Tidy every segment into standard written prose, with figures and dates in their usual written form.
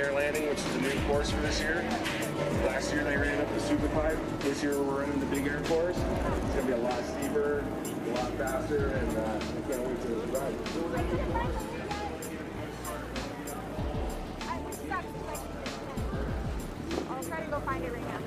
air landing, which is a new course for this year. Last year they ran up the super pipe. This year we're running the big air course. It's going to be a lot steeper, a lot faster, and I can't wait to ride. I'll try to go find it right now.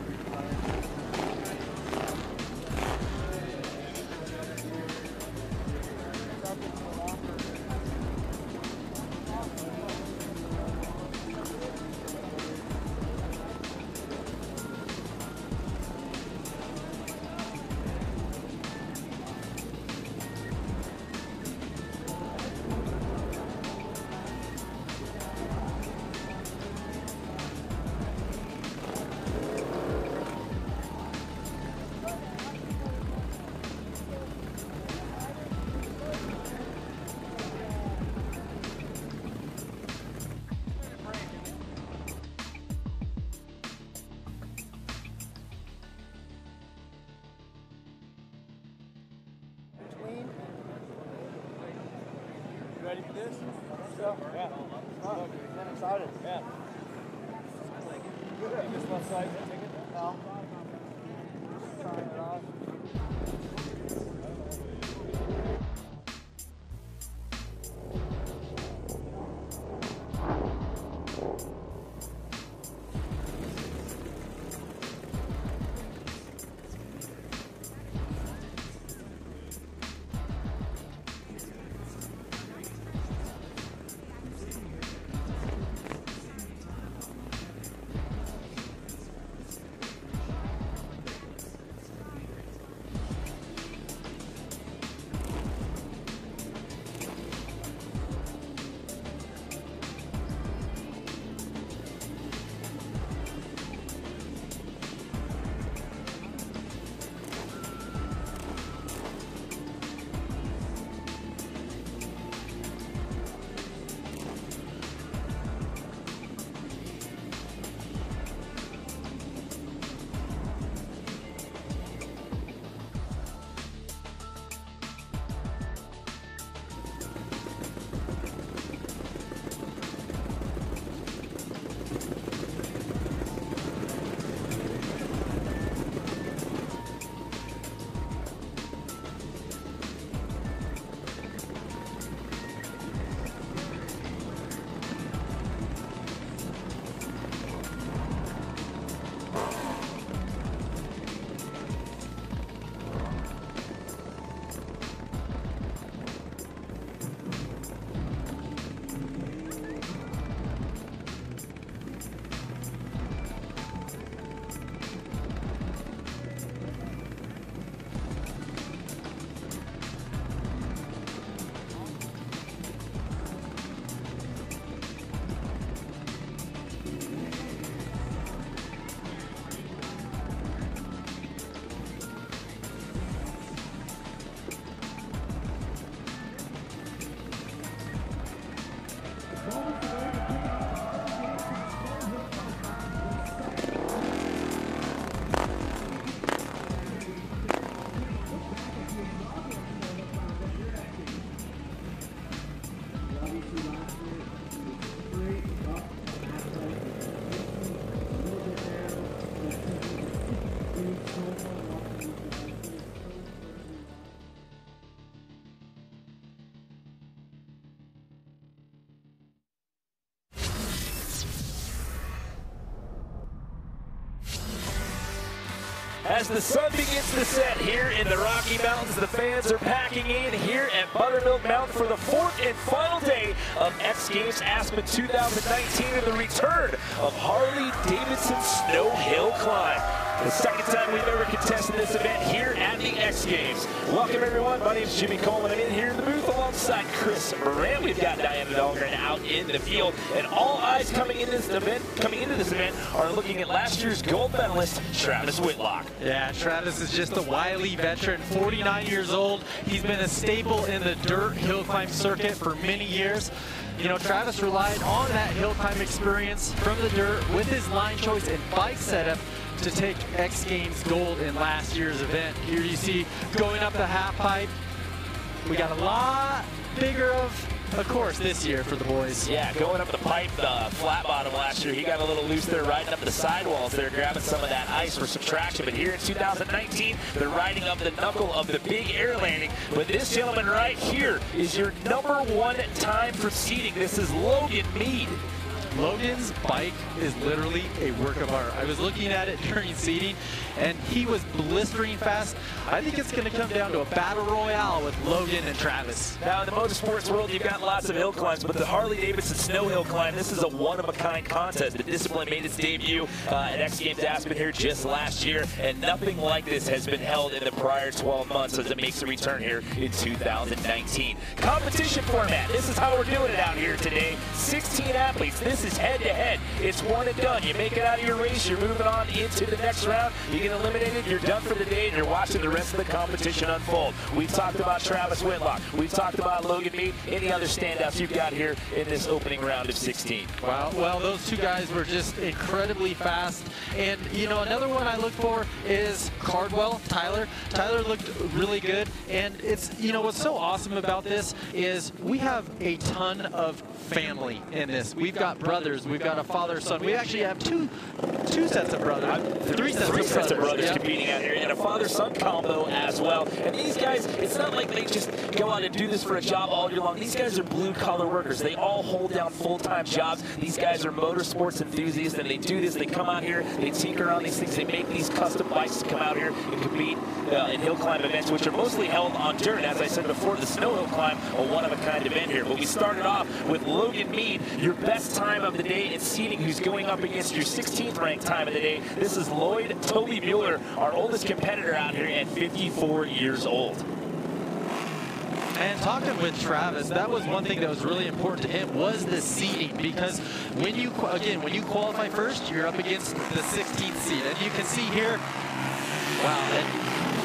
Ready for this? Yeah. I'm excited. Yeah. Take this left side. Take it. No. Trying it off. As the sun begins to set here in the Rocky Mountains, the fans are packing in here at Buttermilk Mountain for the fourth and final day of X Games Aspen 2019 and the return of Harley-Davidson Snow Hill Climb. The second time we've ever contested this event here at the X Games. Welcome everyone, my name is Jimmy Coleman. I'm in here in the booth alongside Chris Moran. We've got Diana Dahlgren out in the field, and all eyes coming into this event are looking at last year's gold medalist, Travis Whitlock. Yeah, Travis is just a wily veteran, 49 years old. He's been a staple in the dirt hill climb circuit for many years. You know, Travis relied on that hill climb experience from the dirt with his line choice and bike setup to take X Games gold in last year's event. Here you see going up the half pipe. We got a lot bigger of of course, this year for the boys. Yeah, going up the pipe, the flat bottom last year, he got a little loose there, riding up the sidewalls there, grabbing some of that ice for some traction. But here in 2019, they're riding up the knuckle of the big air landing. But this gentleman right here is your #1 time for seating. This is Logan Mead. Logan's bike is literally a work of art. I was looking at it during seating, and he was blistering fast. I think it's going to come down to a battle royale with Logan and Travis. Now, in the motorsports world, you've got lots of hill climbs, but the Harley-Davidson snow hill climb, this is a one-of-a-kind contest. The discipline made its debut at X Games Aspen here just last year, and nothing like this has been held in the prior 12 months as it makes a return here in 2019. Competition format, this is how we're doing it out here today. 16 athletes, this is head-to-head. It's one and done. You make it out of your race, you're moving on into the next round, you get eliminated, you're done for the day, and you're watching the rest of the competition unfold. We've talked about Travis Whitlock. We've talked about Logan Mead. Any other standouts you've got here in this opening round of 16? Wow, well, those two guys were just incredibly fast. And, you know, another one I look for is Cardwell, Tyler. Tyler looked really good. And it's, you know, what's so awesome about this is we have a ton of family in this. We've got brothers, we've got a father, son. We actually have two sets of brothers. Three sets of brothers yep. Competing out here, and a father-son combo as well. And these guys, it's not like they just go out and do this for a job all year long. These guys are blue-collar workers. They all hold down full-time jobs. These guys are motorsports enthusiasts, and they do this. They come out here, they tinker on these things. They make these custom bikes to come out here and compete in hill climb events, which are mostly held on dirt. As I said before, the snow hill climb, a one-of-a-kind event here. But we started off with Logan Mead, your best time of the day in seating, who's going up against your 16th ranked time of the day. This is Lloyd Toby Mueller, our oldest competitor out here at 54 years old. And talking with Travis, that was one thing that was really important to him, was the seeding, because when you qualify first, you're up against the 16th seed. And you can see here, wow, and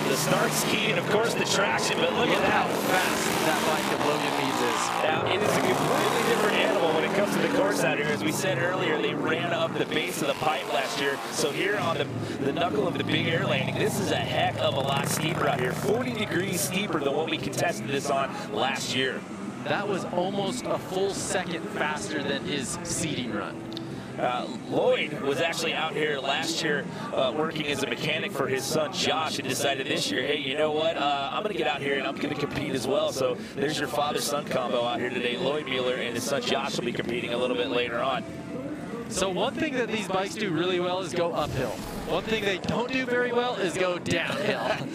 the start ski and of course the traction, but look at how fast that bike of Logan Meads is. Now, it is a completely different animal when it comes to the course out here. As we said earlier, they ran up the base of the pipe last year. So here on the knuckle of the big air landing, this is a heck of a lot steeper out here. 40 degrees steeper than what we contested this on last year. That was almost a full second faster than his seeding run. Lloyd was actually out here last year working as a mechanic for his son Josh, and decided this year, hey, you know what, I'm going to get out here and I'm going to compete as well. So there's your father-son combo out here today. Lloyd Mueller and his son Josh will be competing a little bit later on. So one thing that these bikes do really well is go uphill. One thing they don't do very well is go downhill.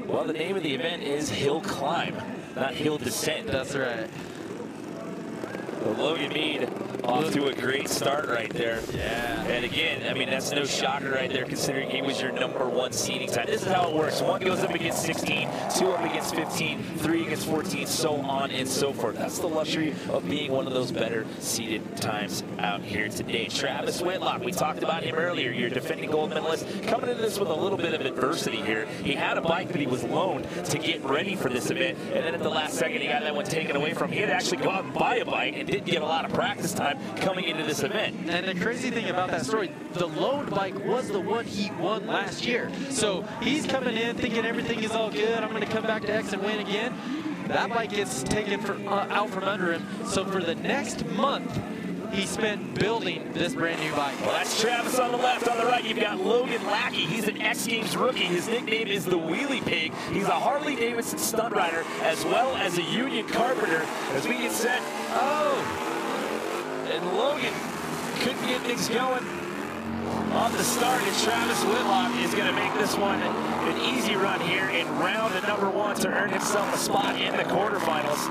Well, the name of the event is Hill Climb, not Hill Descent. That's right. Well, Logan Mead off to a great start right there. Yeah. And again, I mean, that's no shocker right there, considering he was your #1 seeding time. This is how it works. One goes up against 16, two up against 15, three against 14, so on and so forth. That's the luxury of being one of those better seeded times out here today. Travis Whitlock, we talked about him earlier, your defending gold medalist, coming into this with a little bit of adversity here. He had a bike that he was loaned to get ready for this event, and then at the last second, he got that one taken away from him. He had to actually go out and buy a bike and didn't get a lot of practice time coming into this event. And the crazy thing about that story, the loaned bike was the one he won last year. So he's coming in thinking everything is all good. I'm going to come back to X and win again. That bike gets taken out from under him. So for the next month, he spent building this brand new bike. Well, that's Travis on the left. On the right, you've got Logan Lackey. He's an X Games rookie. His nickname is the Wheelie Pig. He's a Harley-Davidson stunt rider as well as a union carpenter. As we get set, and Logan couldn't get things going on the start, and Travis Whitlock is going to make this one an easy run here in round #1 to earn himself a spot in the quarterfinals.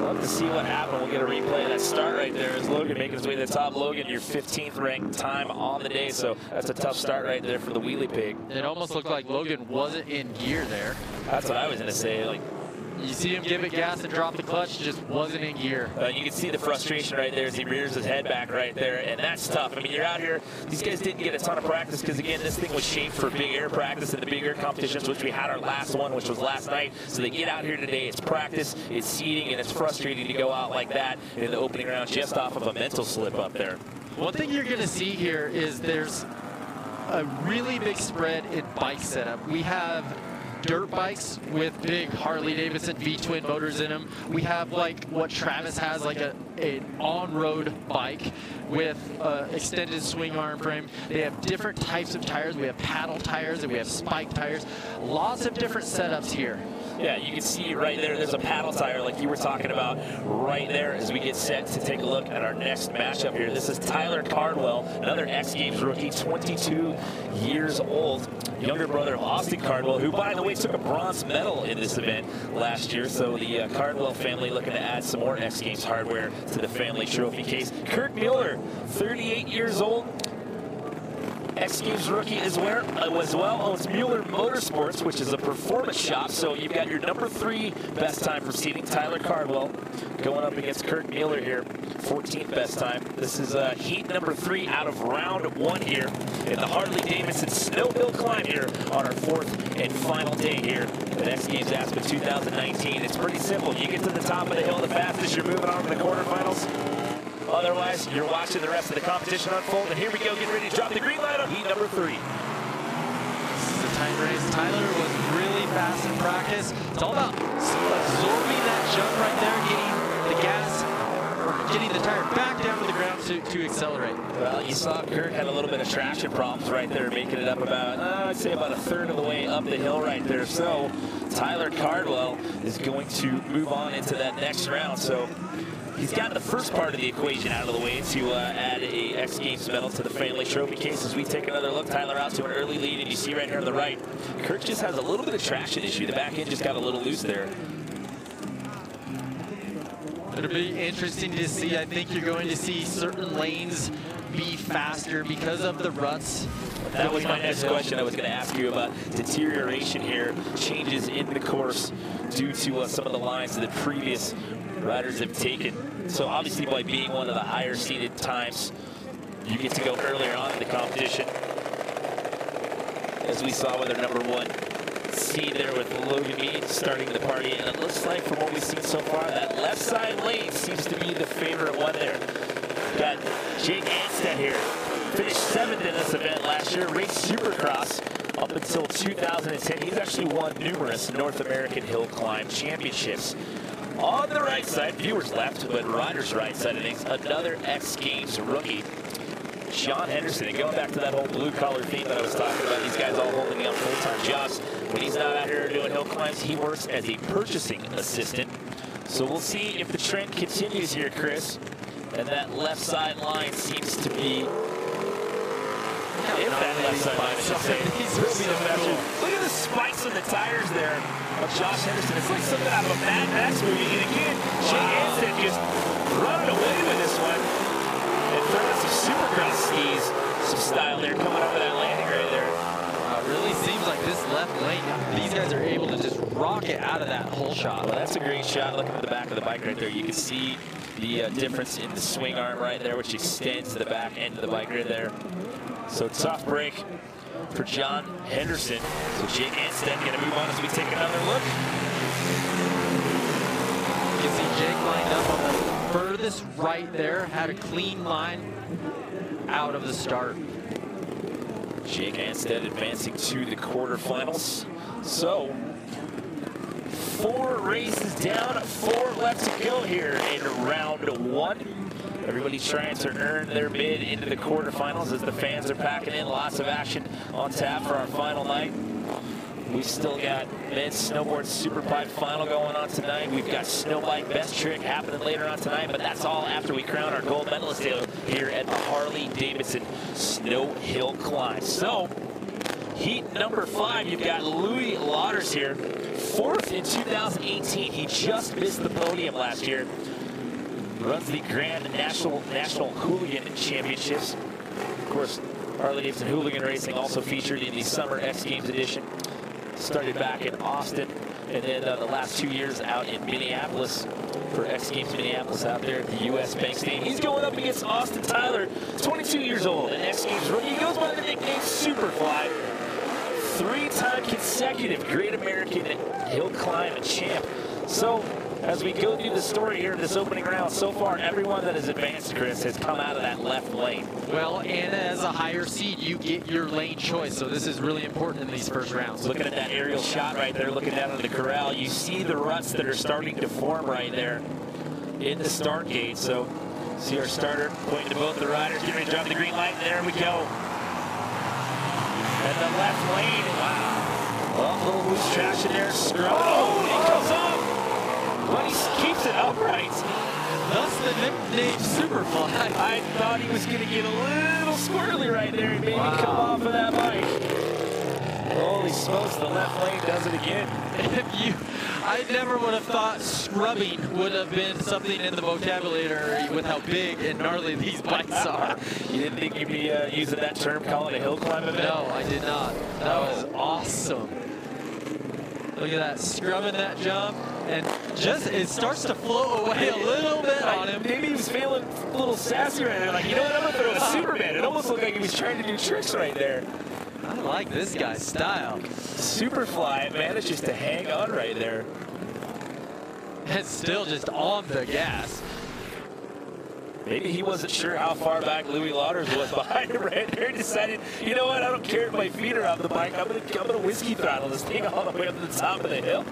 Love to see what happened. We'll get a replay of that start right there as Logan making his way to the top. Logan, your 15th ranked time on the day, so that's a tough start right there for the Wheelie Pig. It almost looked like Logan wasn't in gear there. That's what I was going to say. Like, you see him give it gas and drop the clutch, just wasn't in gear. You can see the frustration right there as he rears his head back right there, and that's tough. I mean, you're out here, these guys didn't get a ton of practice because, again, this thing was shaped for big air practice and the big air competitions, which we had our last one, which was last night. So they get out here today, it's practice, it's seeding, and it's frustrating to go out like that in the opening round just off of a mental slip up there. One thing you're going to see here is there's a really big spread in bike setup. We have dirt bikes with big Harley-Davidson V-twin motors in them. We have like what Travis has, like an on-road bike with extended swing arm frame. They have different types of tires. We have paddle tires and we have spike tires. Lots of different setups here. Yeah, you can see right there, there's a paddle tire like you were talking about right there as we get set to take a look at our next matchup here. This is Tyler Cardwell, another X Games rookie, 22 years old, younger brother of Austin Cardwell, who, by the way, took a bronze medal in this event last year. So the Cardwell family looking to add some more X Games hardware to the family trophy case. Kirk Mueller, 38 years old, X Games rookie as well, owns Mueller Motorsports, which is a performance shop. So you've got your number 3 best time proceeding, Tyler Cardwell, going up against Kirk Mueller here, 14th best time. This is heat number 3 out of round 1 here in the Harley-Davidson Snow Hill Climb here on our 4th and final day here at X Games Aspen 2019. It's pretty simple. You get to the top of the hill the fastest, you're moving on to the quarterfinals. Otherwise, you're watching the rest of the competition unfold. And here we go, getting ready to drop the green light on heat number 3. This is a tight race. Tyler was really fast in practice. It's all about absorbing that jump right there, getting the gas, or getting the tire back down to the ground to accelerate. Well, you saw Kirk had a little bit of traction problems right there, making it up about, I'd say about a third of the way up the hill right there. So Tyler Cardwell is going to move on into that next round. So he's got the first part of the equation out of the way to add a X Games medal to the family trophy case. As we take another look, Tyler out to an early lead, and you see right here on the right, Kirk just has a little bit of traction issue. The back end just got a little loose there. It'll be interesting to see. I think you're going to see certain lanes be faster because of the ruts. That was my next question. I was going to ask you about deterioration here, changes in the course due to some of the lines that the previous riders have taken. So obviously by being one of the higher seeded times, you get to go earlier on in the competition. As we saw with our number 1 seed there with Logan Mead starting the party. And it looks like from what we've seen so far, that left side lane seems to be the favorite one there. Got Jake Anstead here. Finished 7th in this event last year, raced Supercross up until 2010. He's actually won numerous North American Hill Climb championships. On the right side, viewers left, but riders right side of things, another X Games rookie, Sean Henderson. And going back to that whole blue-collar theme that I was talking about, these guys all holding down full-time jobs. When he's not out here doing hill climbs, he works as a purchasing assistant. So we'll see if the trend continues here, Chris. And that left side line seems to be, if that left side line, I should say, will be the best. Look at the spikes on the tires there of Josh Henderson. It's like something out of a Mad Max movie. And again, Jake Anstead just running away with this one and throwing some Supercross skis, some style there coming up with that landing right there. It really seems like this left lane, these guys are able to just rocket out of that hole shot. Well, that's a great shot. Looking at the back of the bike right there, you can see the difference in the swing arm right there, which extends to the back end of the bike right there. So tough break for John Henderson. So Jake Anstead going to move on as we take another look. You can see Jake lined up on the furthest right there, had a clean line out of the start. Jake Anstead advancing to the quarterfinals. So 4 races down, 4 left to go here in round 1. Everybody's trying to earn their bid into the quarterfinals as the fans are packing in. Lots of action on tap for our final night. We've still got men's snowboard superpipe final going on tonight. We've got snowbike best trick happening later on tonight, but that's all after we crown our gold medalist here at the Harley-Davidson Snow Hill Climb. So heat number 5, you've got Louis Lauders here, 4th in 2018. He just missed the podium last year. Runs the Grand National Hooligan Championships. Of course, Harley-Davidson Hooligan Racing also featured in the Summer X Games edition. Started back in Austin, and then the last 2 years out in Minneapolis for X Games Minneapolis out there at the U.S. Bank Stadium. He's going up against Austin Tyler, 22 years old, an X Games rookie. He goes by the nickname Superfly. 3-time consecutive Great American Hill Climb champ. So As we go through the story here in this opening round, so far everyone that has advanced, Chris, has come out of that left lane. Well, and as a higher seed, you get your lane choice, so this is really important in these first rounds. Looking at that aerial shot right there, looking down at the corral, you see the ruts that are starting to form right there in the start gate. So see our starter pointing to both the riders, getting ready to drop the green light, and there we go. And the left lane, wow. Well, a little loose traction there, scrub. Oh, he comes off, but he keeps it upright. Thus the nickname Superfly. I thought he was going to get a little squirrely right there and maybe come off of that bike. Holy smokes, the left lane does it again. I never would have thought scrubbing would have been something in the vocabulary with how big and gnarly these bikes are. You didn't think you'd be using that term, calling it a hill climb event? No, I did not. That was awesome. Look at that, scrubbing that jump, and just it starts to flow away a little bit on him. Maybe he was feeling a little sassy right there, like, you know what, I'm going to throw a Superman. It almost looked like he was trying to do tricks right there. I like this guy's style. Superfly manages to hang on right there. And still just on the gas. Maybe he wasn't sure how far back Louis Lauders was behind him right there. He decided, you know what, I don't care if my feet are off the bike. I'm gonna whiskey throttle this thing all the way up to the top of the hill.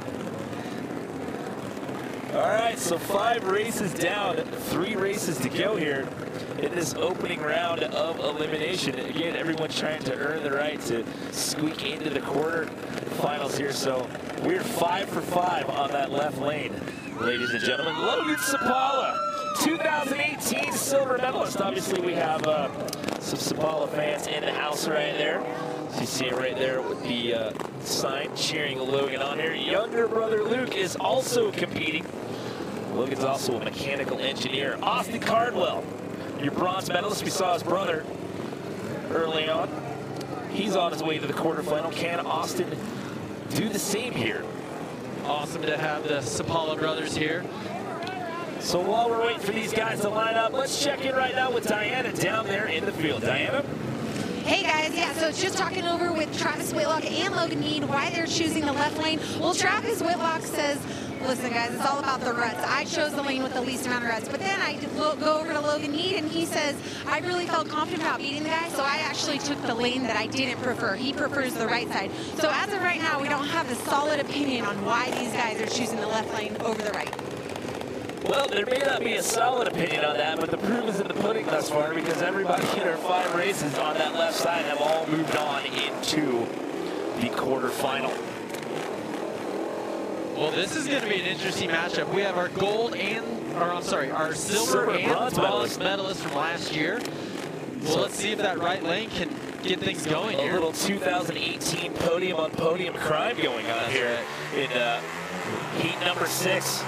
All right, so 5 races down, 3 races to go here in this opening round of elimination. Again, everyone trying to earn the right to squeak into the quarterfinals here. So we're 5 for 5 on that left lane, ladies and gentlemen. Logan Sapala, 2018 silver medalist. Obviously, we have some Sapala fans in the house right there. So you see it right there with the sign cheering Logan on here. Younger brother Luke is also competing. Logan's also a mechanical engineer. Austin Cardwell, your bronze medalist. We saw his brother early on. He's on his way to the quarterfinal. Can Austin do the same here? Awesome to have the Sapala brothers here. So while we're waiting for these guys to line up, let's check in right now with Diana down there in the field. Diana? Hey guys, yeah, so just talking over with Travis Whitlock and Logan Mead why they're choosing the left lane. Well, Travis Whitlock says, listen guys, it's all about the ruts. I chose the lane with the least amount of ruts, but then I go over to Logan Mead and he says, I really felt confident about beating the guy, so I actually took the lane that I didn't prefer. He prefers the right side. So as of right now, we don't have a solid opinion on why these guys are choosing the left lane over the right. Well, there may not be a solid opinion on that, but the proof is in the pudding thus far because everybody in our 5 races on that left side have all moved on into the quarterfinal. Well, this is going to be an interesting matchup. We have our gold and, or I'm sorry, our silver and bronze medalists from last year. Well, let's see if that right lane can get things going here. A little 2018 podium on podium crime going on here in heat number 6.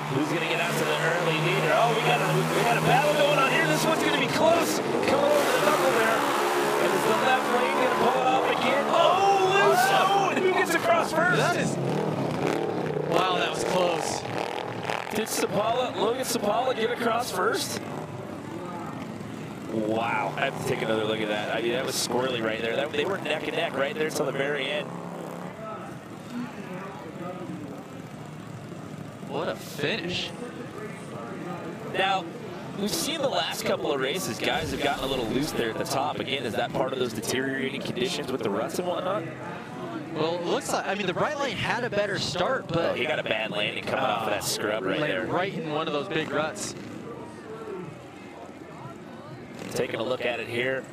Who's going to get out to the early leader? Oh, we got a battle going on here. This one's going to be close. Coming over the knuckle there. And is the left lane going to pull it off again? Oh, who gets across first? That is, wow, that was close. Did Logan Sapala get across first? Wow, I have to take another look at that. I mean, that was squirrely right there. They were neck and neck right there till the very end. What a finish. Now, we've seen the last couple of races, guys have gotten a little loose there at the top. Again, is that part of those deteriorating conditions with the ruts and whatnot? Well, it looks like, I mean, the right lane had a better start, but... Oh, he got a bad landing coming off of that scrub right there. Right in one of those big ruts. Taking a look at it here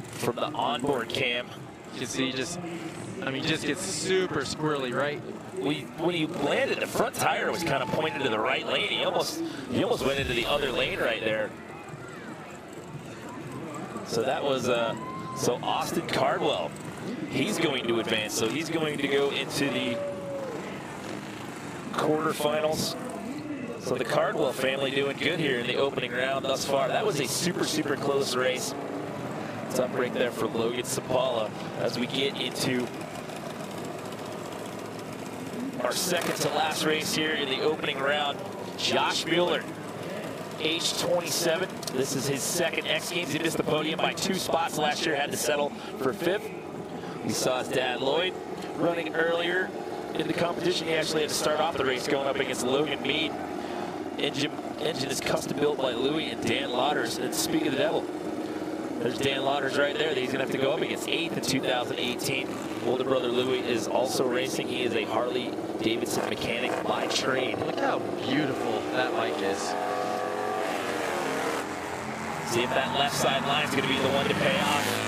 from the onboard cam. You can see just gets super squirrely, right? When he landed, the front tire was kind of pointed to the right lane. He almost went into the other lane right there. So that was so Austin Cardwell. He's going to advance, so he's going to go into the quarterfinals. So the Cardwell family doing good here in the opening round thus far. That was a super close race. Tough break there for Logan Sapala as we get into our second to last race here in the opening round. Josh Mueller, age 27. This is his second X Games. He missed the podium by 2 spots last year, had to settle for 5th. We saw his dad Lloyd running earlier in the competition. He actually had to start off the race going up against Logan Mead. Engine is custom built by Louis and Dan Lauders. And speaking of the devil, there's Dan Lauders right there that he's going to have to go up against, 8th in 2018. Older brother Louis is also racing. He is a Harley-Davidson mechanic by trade. Look how beautiful that bike is. See if that left side line is going to be the one to pay off.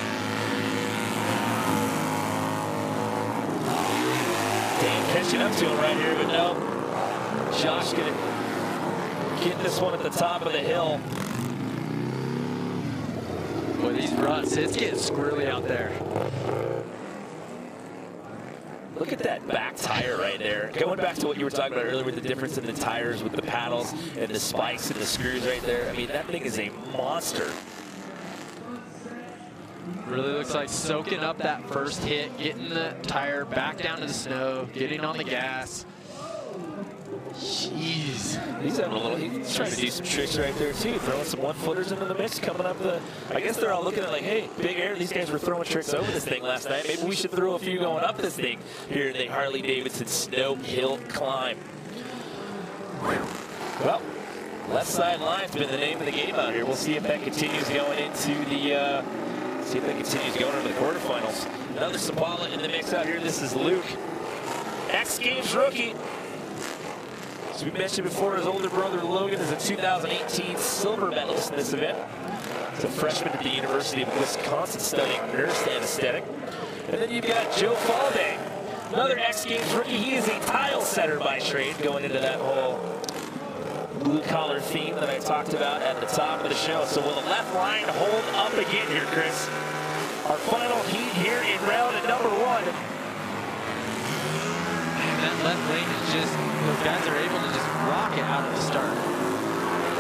Dan catching up to him right here, but no. Josh going to get this one at the top of the hill. Boy, these ruts, it's getting squirrely out there. Look at that back tire right there. Going back to what you were talking about earlier with the difference in the tires with the paddles and the spikes and the screws right there. I mean, that thing is a monster. Really looks like soaking up that first hit, getting the tire back down to the snow, getting on the gas. Jeez. He's having a little, he's trying to do some tricks right there too, throwing some one-footers into the mix, coming up the, I guess they're all looking at like, hey, Big Air, these guys were throwing tricks over this thing last night. Maybe we should throw a few going up this thing here in the Harley-Davidson Snow Hill Climb. Well, left side line's been the name of the game out here. We'll see if that continues going into the, see if that continues going into the quarterfinals. Another Sabala in the mix out here. This is Luke, X Games rookie. As we mentioned before, his older brother Logan is a 2018 silver medalist in this event. He's a freshman at the University of Wisconsin studying nurse anesthetic. And then you've got Joe Falday, another X Games rookie. He is a tile setter by trade, going into that whole blue-collar theme that I talked about at the top of the show. So will the left line hold up again here, Chris? Our final heat here in round number 1. That left lane is just, those guys are able to just rock it out of the start.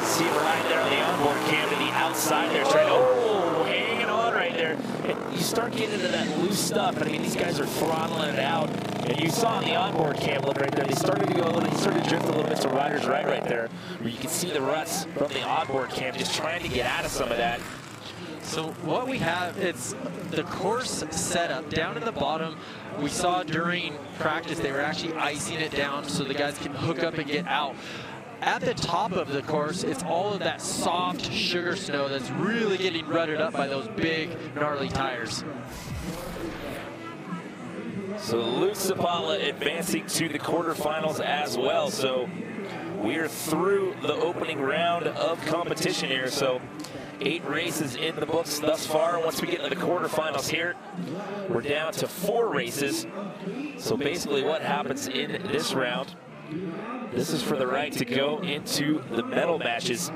See right there on the onboard cam to the outside there, trying to, oh, hanging on right there. And you start getting into that loose stuff. I mean, these guys are throttling it out. And you saw on the onboard cam look right there, they started to go a little, he started to drift a little bit to rider's right there, where you can see the ruts from the onboard cam, just trying to get out of some of that. So what we have, it's the course setup down in the bottom. We saw during practice they were actually icing it down so the guys can hook up and get out. At the top of the course, it's all of that soft sugar snow that's really getting rutted up by those big, gnarly tires. So Luke Sabala advancing to the quarterfinals as well. So we are through the opening round of competition here. So 8 races in the books thus far. Once we get into the quarterfinals here, we're down to 4 races. So basically what happens in this round, this is for the right to go into the medal matches.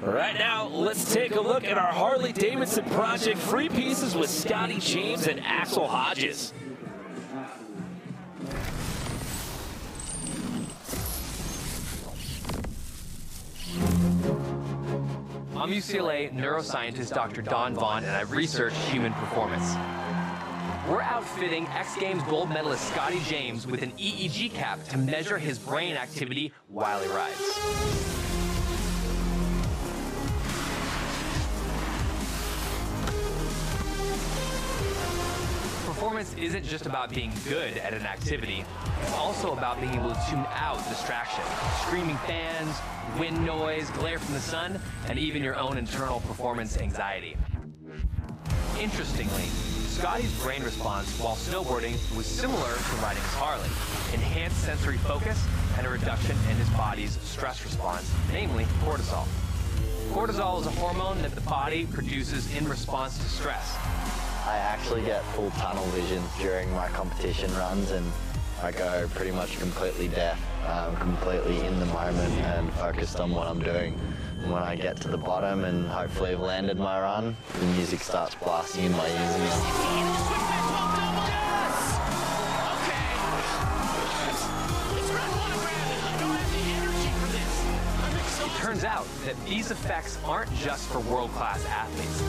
Right now, let's take a look at our Harley-Davidson project free pieces with Scotty James and Axel Hodges. I'm UCLA neuroscientist Dr. Don Vaughn, and I research human performance. We're outfitting X Games gold medalist Scotty James with an EEG cap to measure his brain activity while he rides. Performance isn't just about being good at an activity, it's also about being able to tune out distraction. Screaming fans, wind noise, glare from the sun, and even your own internal performance anxiety. Interestingly, Scotty's brain response while snowboarding was similar to riding his Harley. Enhanced sensory focus and a reduction in his body's stress response, namely cortisol. Cortisol is a hormone that the body produces in response to stress. I actually get full tunnel vision during my competition runs, and I go pretty much completely deaf, completely in the moment and focused on what I'm doing. And when I get to the bottom and hopefully have landed my run, the music starts blasting in my ears. It turns out that these effects aren't just for world-class athletes.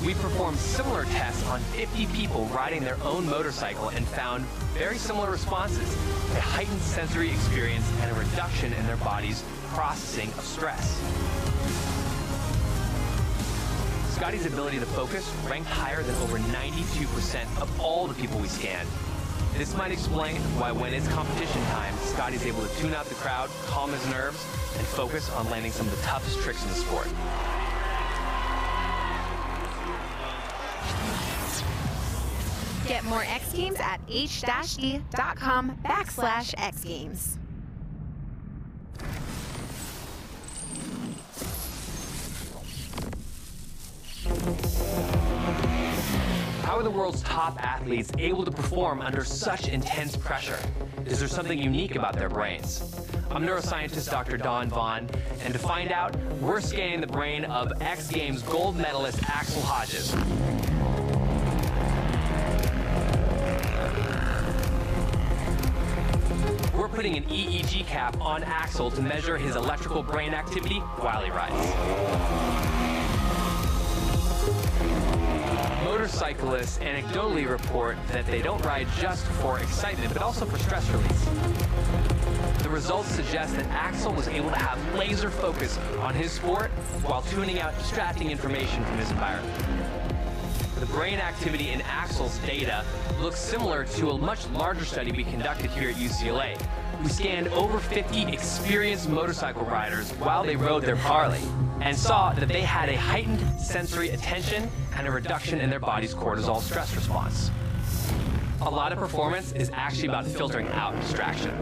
We performed similar tests on 50 people riding their own motorcycle and found very similar responses, a heightened sensory experience and a reduction in their body's processing of stress. Scotty's ability to focus ranked higher than over 92% of all the people we scanned. This might explain why when it's competition time, Scotty's able to tune out the crowd, calm his nerves, and focus on landing some of the toughest tricks in the sport. Get more X Games at h-d.com/X Games. How are the world's top athletes able to perform under such intense pressure? Is there something unique about their brains? I'm neuroscientist Dr. Don Vaughn, and to find out, we're scanning the brain of X Games gold medalist Axel Hodges. We're putting an EEG cap on Axel to measure his electrical brain activity while he rides. Motorcyclists anecdotally report that they don't ride just for excitement, but also for stress release. The results suggest that Axel was able to have laser focus on his sport while tuning out distracting information from his environment. The brain activity in Axel's data looks similar to a much larger study we conducted here at UCLA. We scanned over 50 experienced motorcycle riders while they rode their Harley and saw that they had a heightened sensory attention and a reduction in their body's cortisol stress response. A lot of performance is actually about filtering out distraction.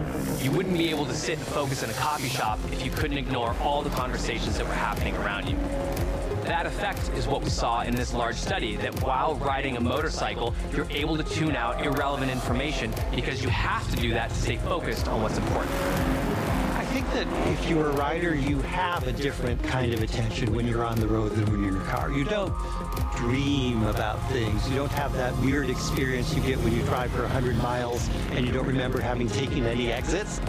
You wouldn't be able to sit and focus in a coffee shop if you couldn't ignore all the conversations that were happening around you. That effect is what we saw in this large study, that while riding a motorcycle, you're able to tune out irrelevant information because you have to do that to stay focused on what's important. I think that if you're a rider, you have a different kind of attention when you're on the road than when you're in your car. You don't dream about things. You don't have that weird experience you get when you drive for 100 miles and you don't remember having taken any exits.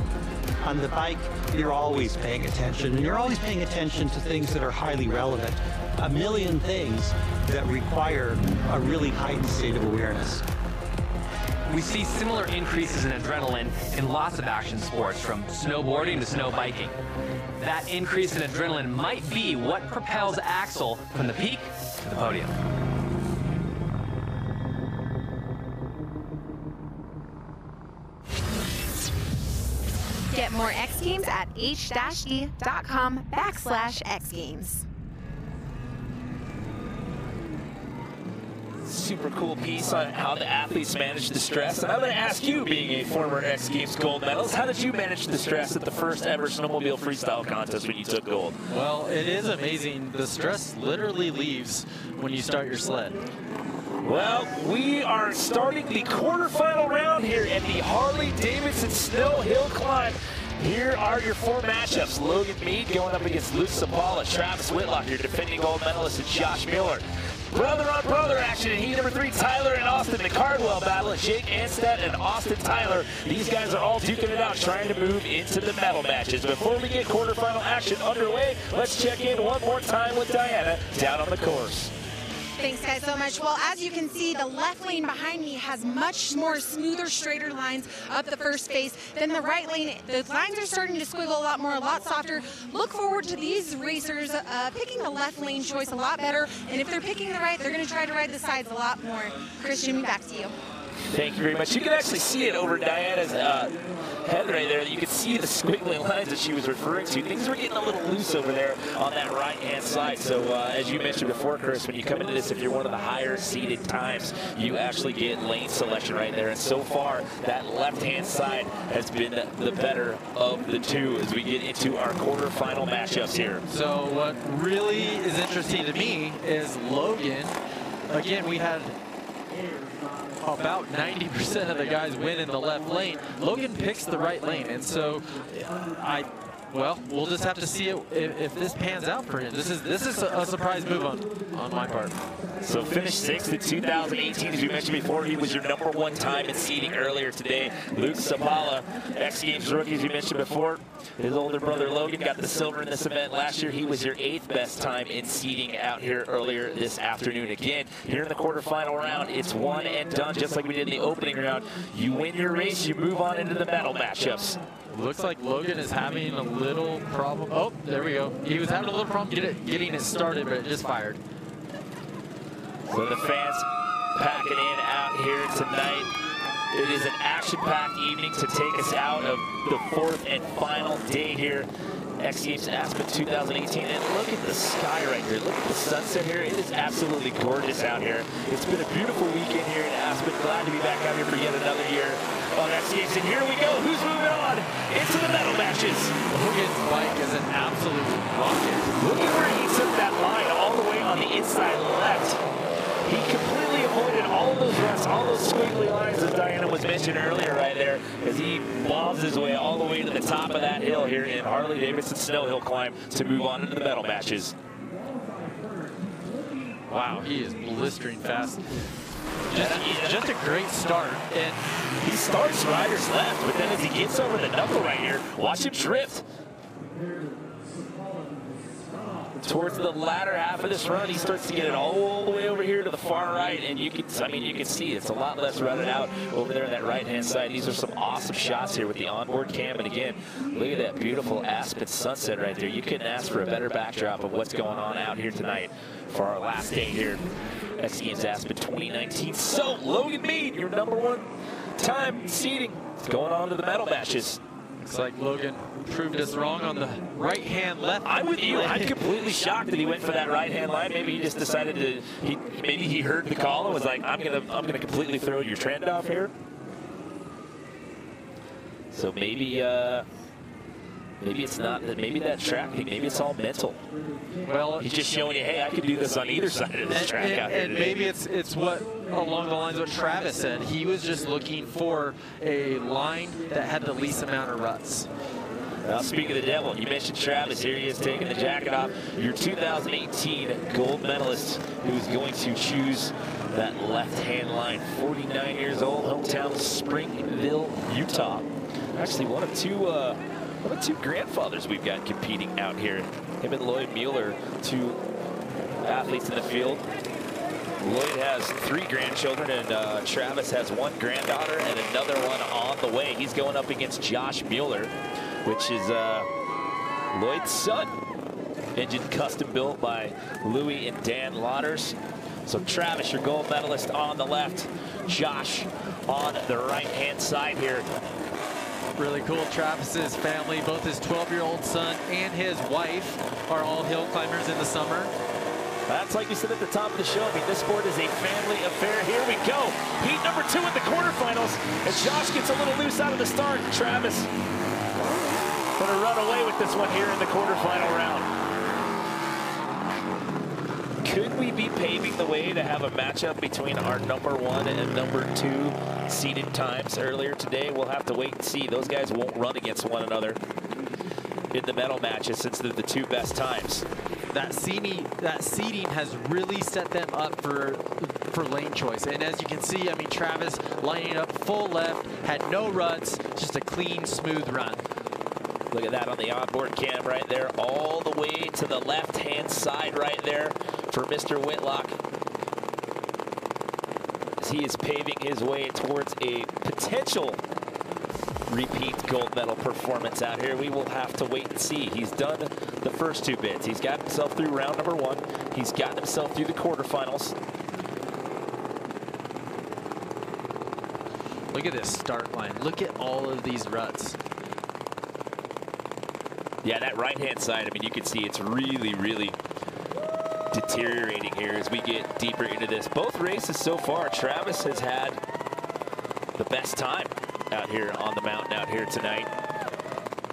On the bike, you're always paying attention, and you're always paying attention to things that are highly relevant. A million things that require a really heightened state of awareness. We see similar increases in adrenaline in lots of action sports, from snowboarding to snow biking. That increase in adrenaline might be what propels Axel from the peak to the podium. Get more X Games at h-d.com/X Games. Super cool piece on how the athletes manage the stress. And I'm going to ask you, being a former X Games gold medalist, how did you manage the stress at the first ever snowmobile freestyle contest when you took gold? Well, it is amazing. The stress literally leaves when you start your sled. Well, we are starting the quarterfinal round here at the Harley-Davidson Snow Hill Climb. Here are your four matchups. Logan Mead going up against Luke Sabala, Travis Whitlock, your defending gold medalist, and Josh Miller. Brother-on-brother action in heat number 3, Tyler and Austin. The Cardwell battle, Jake Anstead and Austin Tyler. These guys are all duking it out, trying to move into the medal matches. Before we get quarterfinal action underway, let's check in one more time with Diana down on the course. Thanks, guys, so much. Well, as you can see, the left lane behind me has much more smoother, straighter lines up the first face than the right lane. The lines are starting to squiggle a lot more, a lot softer. Look forward to these racers picking the left lane choice a lot better, and if they're picking the right, they're going to try to ride the sides a lot more. Christian, back to you. Thank you very much. You can actually see it over Diana's head right there. You can see the squiggling lines that she was referring to. Things were getting a little loose over there on that right-hand side. So as you mentioned before, Chris, when you come into this, if you're one of the higher seated times, you actually get lane selection right there. And so far, that left-hand side has been the better of the two as we get into our quarterfinal matchups here. So what really is interesting to me is Logan. Again, we had about 90% of the guys win in the left lane. Logan picks the right lane, and so well, we'll just have to see if this pans out for him. This is a surprise move on my part. So finished 6th in 2018, as we mentioned before. He was your #1 time in seeding earlier today. Luke Sabala, X Games rookie, as you mentioned before. His older brother Logan got the silver in this event last year. He was your 8th best time in seeding out here earlier this afternoon. Again, here in the quarterfinal round, it's one and done, just like we did in the opening round. You win your race, you move on into the medal matchups. Looks like Logan is having a little problem. Oh, there we go. He was having a little problem getting it started, but it just fired. So the fans packing in out here tonight. It is an action-packed evening to take us out of the 4th and final day here. X Games Aspen 2018, and look at the sky right here. Look at the sunset here. It is absolutely gorgeous out here. It's been a beautiful weekend here in Aspen. Glad to be back out here for yet another year on X Games. And here we go. Who's moving on into the medal matches? Logan's bike is an absolute rocket. Look at where he took that line all the way on the inside left. He completely avoided all of those ruts, all those squiggly lines that Diana was mentioning earlier right there, as he bobs his way all the way to the top of that hill here in Harley-Davidson snow hill climb to move on into the medal matches. Wow, he is blistering fast. Just a great start. And he starts rider's left, but then as he gets over the knuckle right here, watch him drift. Towards the latter half of this run, he starts to get it all the way over here to the far right, and you can see it's a lot less rutted out over there on that right-hand side. These are some awesome shots here with the onboard cam, and again, look at that beautiful Aspen sunset right there. You couldn't ask for a better backdrop of what's going on out here tonight for our last day here, X Games Aspen 2019. So, Logan Mead, your #1 time seeding, going on to the medal matches. Looks like Logan proved us wrong on the right-hand left. I'm with you. I'm completely shocked that he went for that right-hand line. Maybe he just decided to. Maybe he heard the call and was like, "I'm gonna completely throw your trend off here." So maybe it's not that. Maybe that track. Maybe it's all mental. Well, he's just showing you, hey, I could do this on either side of this track out here and today. maybe it's what along the lines of what Travis said. He was just looking for a line that had the least amount of ruts. Now, speaking of the devil, you mentioned Travis. Here he is taking the jacket off. Your 2018 gold medalist who's going to choose that left-hand line. 49 years old, hometown Springville, Utah. Actually, one of two grandfathers we've got competing out here. Him and Lloyd Mueller, 2 athletes in the field. Lloyd has 3 grandchildren, and Travis has 1 granddaughter and another one on the way. He's going up against Josh Mueller, which is Lloyd's son. Engine custom built by Louis and Dan Lauders. So Travis, your gold medalist on the left. Josh on the right-hand side here. Really cool. Travis's family, both his 12-year-old son and his wife, are all hill climbers in the summer. That's like we said at the top of the show. I mean, this sport is a family affair. Here we go. Heat #2 in the quarterfinals. As Josh gets a little loose out of the start, Travis gonna run away with this one here in the quarterfinal round. Could we be paving the way to have a matchup between our #1 and #2 seeded times earlier today? We'll have to wait and see. Those guys won't run against one another in the medal matches since they're the 2 best times. That seeding has really set them up for lane choice. And as you can see, I mean, Travis lining up full left, had no ruts, just a clean, smooth run. Look at that on the onboard cam right there, all the way to the left-hand side right there for Mr. Whitlock. As he is paving his way towards a potential repeat gold medal performance out here. We will have to wait and see. He's done the first 2 bits. He's got himself through round #1. He's gotten himself through the quarterfinals. Look at this start line. Look at all of these ruts. Yeah, that right-hand side, I mean, you can see it's really, really deteriorating here as we get deeper into this. Both races so far, Travis has had the best time out here on the mountain out here tonight.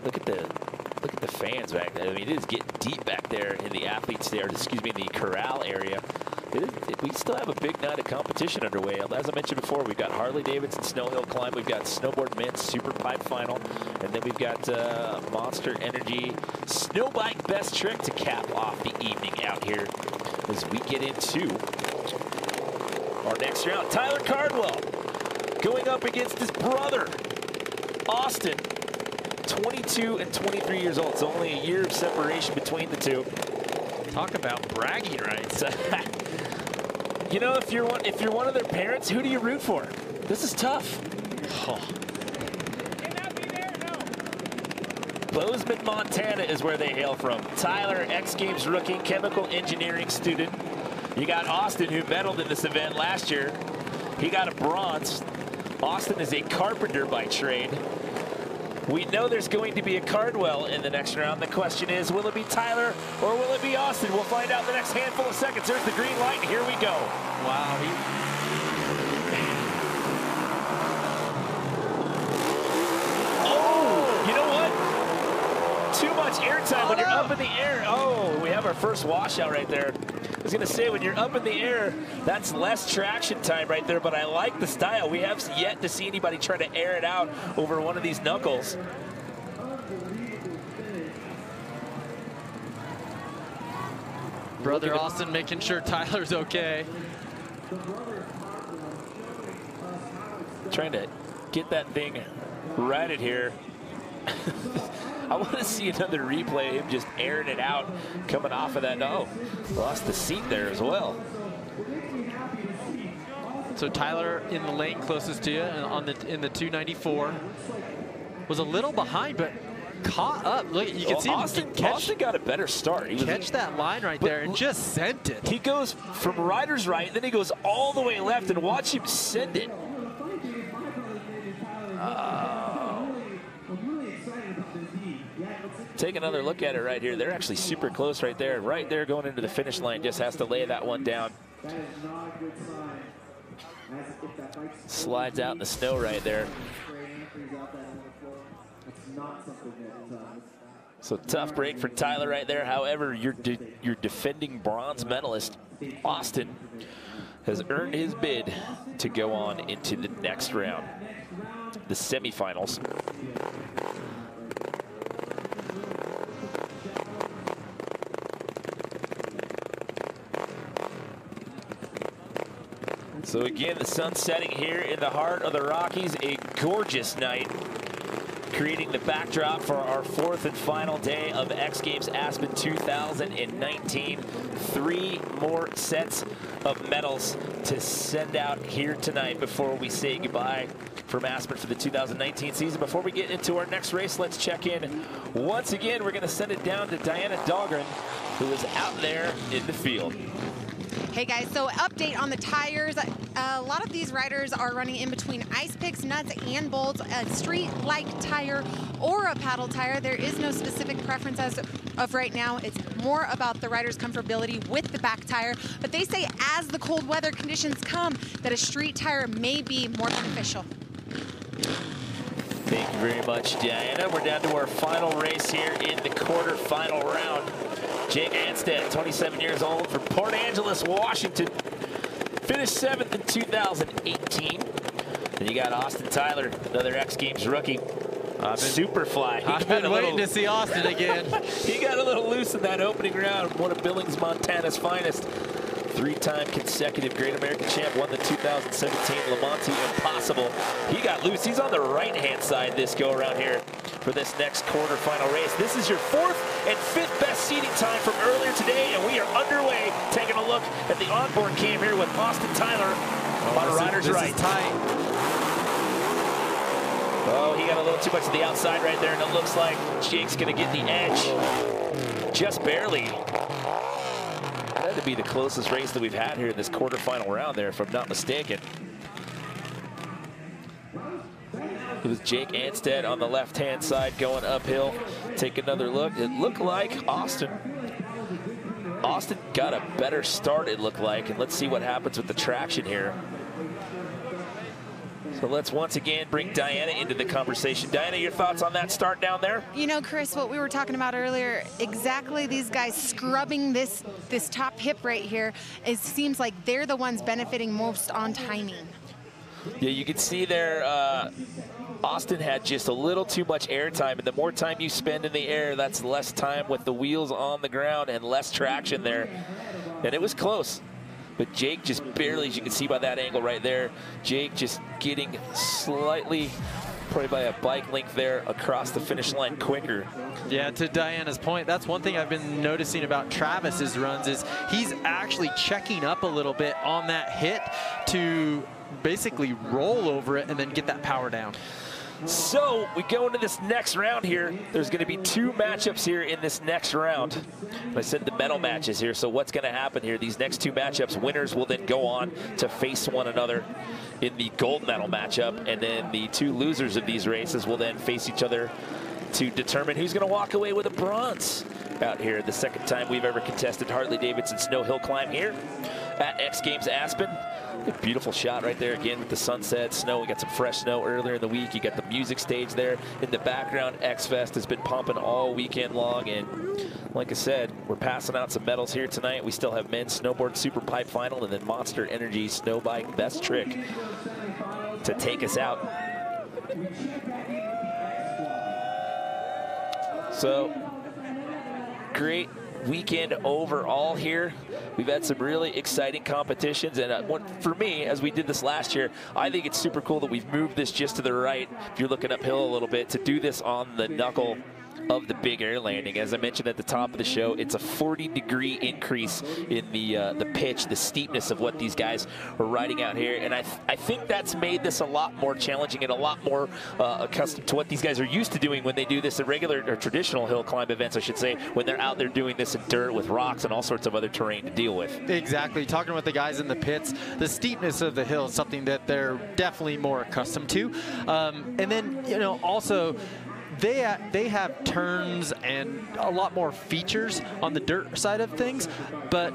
Look at the fans back there. I mean, it is getting deep back there in the athletes there, excuse me, in the corral area. We still have a big night of competition underway. As I mentioned before, we've got Harley-Davidson snow hill climb, we've got snowboard men's super pipe final, and then we've got Monster Energy snow bike best trick to cap off the evening out here as we get into our next round. Tyler Cardwell going up against his brother, Austin, 22 and 23 years old. It's only a year of separation between the two. Talk about bragging rights. You know, if you're one of their parents, who do you root for? This is tough. Oh. Bozeman, Montana is where they hail from. Tyler, X Games rookie, chemical engineering student. You got Austin, who medaled in this event last year. He got a bronze. Austin is a carpenter by trade. We know there's going to be a Cardwell in the next round. The question is, will it be Tyler or will it be Austin? We'll find out in the next handful of seconds. There's the green light, and here we go. Wow. Oh, you know what? Too much airtime when you're up in the air. Oh, we have our first washout right there. I was going to say, when you're up in the air, that's less traction time right there, but I like the style. We have yet to see anybody try to air it out over one of these knuckles. Brother Austin making sure Tyler's okay. Trying to get that thing righted here. I want to see another replay of him just airing it out, coming off of that. Oh, lost the seat there as well. So Tyler in the lane closest to you in the 294 was a little behind, but caught up. Look, you can see Austin got a better start. He catch that line right there and just sent it. He goes from rider's right, then he goes all the way left, and watch him send it. Take another look at it right here. They're actually super close right there. Right there going into the finish line. Just has to lay that one down. Slides out in the snow right there. So tough break for Tyler right there. However, your defending bronze medalist, Austin, has earned his bid to go on into the next round, the semifinals. So again, the sun setting here in the heart of the Rockies, a gorgeous night, creating the backdrop for our fourth and final day of X Games Aspen 2019. 3 more sets of medals to send out here tonight before we say goodbye from Aspen for the 2019 season. Before we get into our next race, let's check in. Once again, we're going to send it down to Diana Dahlgren, who is out there in the field. Hey guys, so update on the tires. A lot of these riders are running in between ice picks, nuts, and bolts, a street-like tire or a paddle tire. There is no specific preference as of right now. It's more about the rider's comfortability with the back tire. But they say as the cold weather conditions come, that a street tire may be more beneficial. Thank you very much, Diana. We're down to our final race here in the quarterfinal round. Jake Anstead, 27 years old, from Port Angeles, Washington. Finished 7th in 2018. Then you got Austin Tyler, another X Games rookie. Superfly. I've been waiting to see Austin again. He got a little loose in that opening round. One of Billings, Montana's finest. 3-time consecutive Great American champ, won the 2017 Le Mans Impossible. He got loose. He's on the right-hand side this go-around here for this next quarterfinal race. This is your 4th and 5th best seating time from earlier today, and we are underway taking a look at the onboard cam here with Austin Tyler on rider's right. This is tight. Oh, he got a little too much to the outside right there, and it looks like Jake's going to get the edge. Just barely. That to be the closest race that we've had here in this quarterfinal round there, if I'm not mistaken. It was Jake Anstead on the left-hand side going uphill. Take another look. It looked like Austin got a better start, it looked like, and let's see what happens with the traction here. So let's once again bring Diana into the conversation. Diana, your thoughts on that start down there? You know, Chris, what we were talking about earlier, exactly these guys scrubbing this top hip right here, it seems like they're the ones benefiting most on timing. Yeah, you can see there, Austin had just a little too much air time, and the more time you spend in the air, that's less time with the wheels on the ground and less traction there. And it was close. But Jake just barely, as you can see by that angle right there, Jake just getting slightly, probably by a bike length there, across the finish line quicker. Yeah, to Diana's point, that's one thing I've been noticing about Travis's runs is he's actually checking up a little bit on that hit to basically roll over it and then get that power down. So we go into this next round here. There's going to be 2 matchups here in this next round. I said the medal matches here. So what's going to happen here? These next 2 matchups, winners will then go on to face one another in the gold medal matchup. And then the 2 losers of these races will then face each other to determine who's going to walk away with a bronze out here. The second time we've ever contested Harley-Davidson snow hill climb here at X Games Aspen. A beautiful shot right there again with the sunset, snow. We got some fresh snow earlier in the week. You got the music stage there in the background. X Fest has been pumping all weekend long, and like I said, we're passing out some medals here tonight. We still have men's snowboard super pipe final and then Monster Energy snow bike best trick to take us out. So great weekend overall here. We've had some really exciting competitions, and for me, as we did this last year, I think it's super cool that we've moved this just to the right, if you're looking uphill a little bit, to do this on the knuckle of the big air landing. As I mentioned at the top of the show, it's a 40-degree increase in the pitch, the steepness of what these guys are riding out here, and I think that's made this a lot more challenging and a lot more accustomed to what these guys are used to doing when they do this at regular or traditional hill climb events, I should say, when they're out there doing this in dirt with rocks and all sorts of other terrain to deal with. Exactly. Talking with the guys in the pits, the steepness of the hill is something that they're definitely more accustomed to, and then, you know, also they have turns and a lot more features on the dirt side of things, but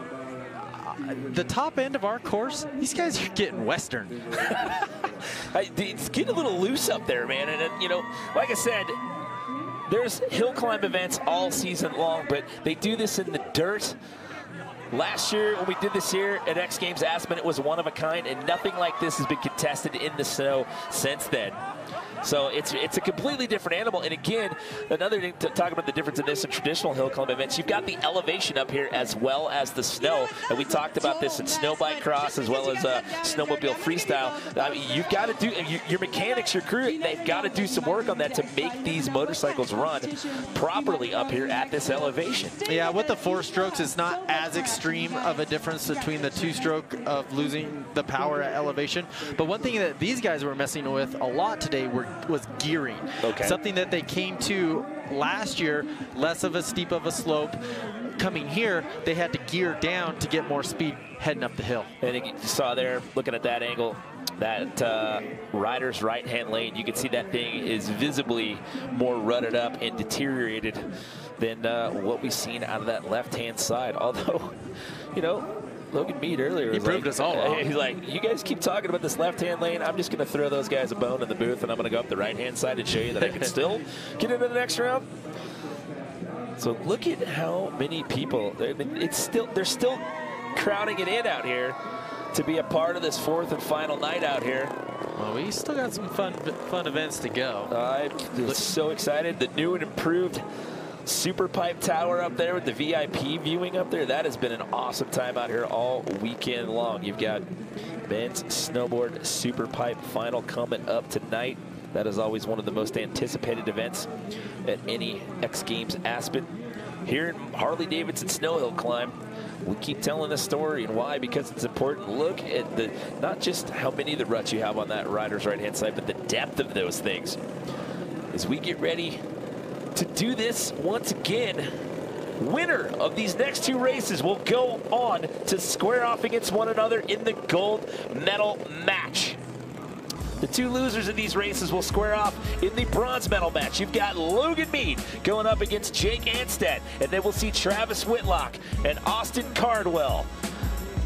the top end of our course, these guys are getting Western. It's getting a little loose up there, man. And, you know, like I said, there's hill climb events all season long, but they do this in the dirt. Last year, when we did this here at X Games Aspen, it was one of a kind, and nothing like this has been contested in the snow since then. So it's a completely different animal. And again, another thing to talk about the difference in this and traditional hill climb events, you've got the elevation up here as well as the snow. And we talked about this in snow bike cross as well as snowmobile freestyle. I mean, you've got to do, your mechanics, your crew, they've got to do some work on that to make these motorcycles run properly up here at this elevation. Yeah, with the 4 strokes, it's not as extreme of a difference between the 2-stroke of losing the power at elevation. But one thing that these guys were messing with a lot today was gearing. Okay. Something that they came to last year, less of a steep of a slope. Coming here, they had to gear down to get more speed heading up the hill. And you saw there, looking at that angle, that rider's right-hand lane, you can see that thing is visibly more rutted up and deteriorated than what we've seen out of that left-hand side. Although, you know, Logan Mead earlier, he proved us all wrong. He's like, you guys keep talking about this left-hand lane. I'm just going to throw those guys a bone in the booth, and I'm going to go up the right-hand side and show you that I can still get into the next round. So look at how many people. They're still crowding it in out here to be a part of this 4th and final night out here. Well, we still got some fun events to go. I'm so excited. The new and improved Super Pipe Tower up there with the VIP viewing up there. That has been an awesome time out here all weekend long. You've got men's snowboard Super Pipe final coming up tonight. That is always one of the most anticipated events at any X Games Aspen. Here in Harley-Davidson Snow Hill Climb, we keep telling this story, and why? Because it's important. Look at the, not just how many of the ruts you have on that rider's right-hand side, but the depth of those things. As we get ready to do this once again, winner of these next 2 races will go on to square off against one another in the gold medal match. The 2 losers of these races will square off in the bronze medal match. You've got Logan Mead going up against Jake Anstead, and then we'll see Travis Whitlock and Austin Cardwell.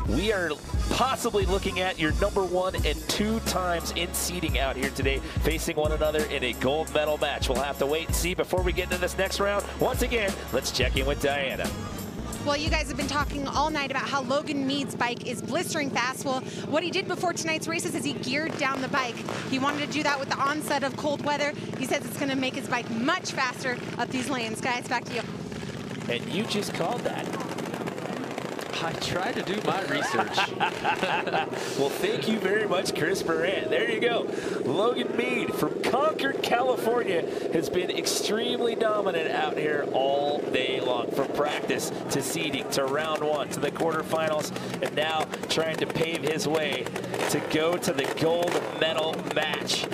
We are possibly looking at your #1 and 2 times in seeding out here today, facing one another in a gold medal match. We'll have to wait and see before we get into this next round. Once again, let's check in with Diana. Well, you guys have been talking all night about how Logan Mead's bike is blistering fast. Well, what he did before tonight's races is he geared down the bike. He wanted to do that with the onset of cold weather. He says it's going to make his bike much faster up these lanes. Guys, back to you. And you just called that. I tried to do my research. Well, thank you very much, Chris Moran. There you go. Logan Mead from Concord, California, has been extremely dominant out here all day long, from practice to seeding to round 1 to the quarterfinals, and now trying to pave his way to go to the gold medal match.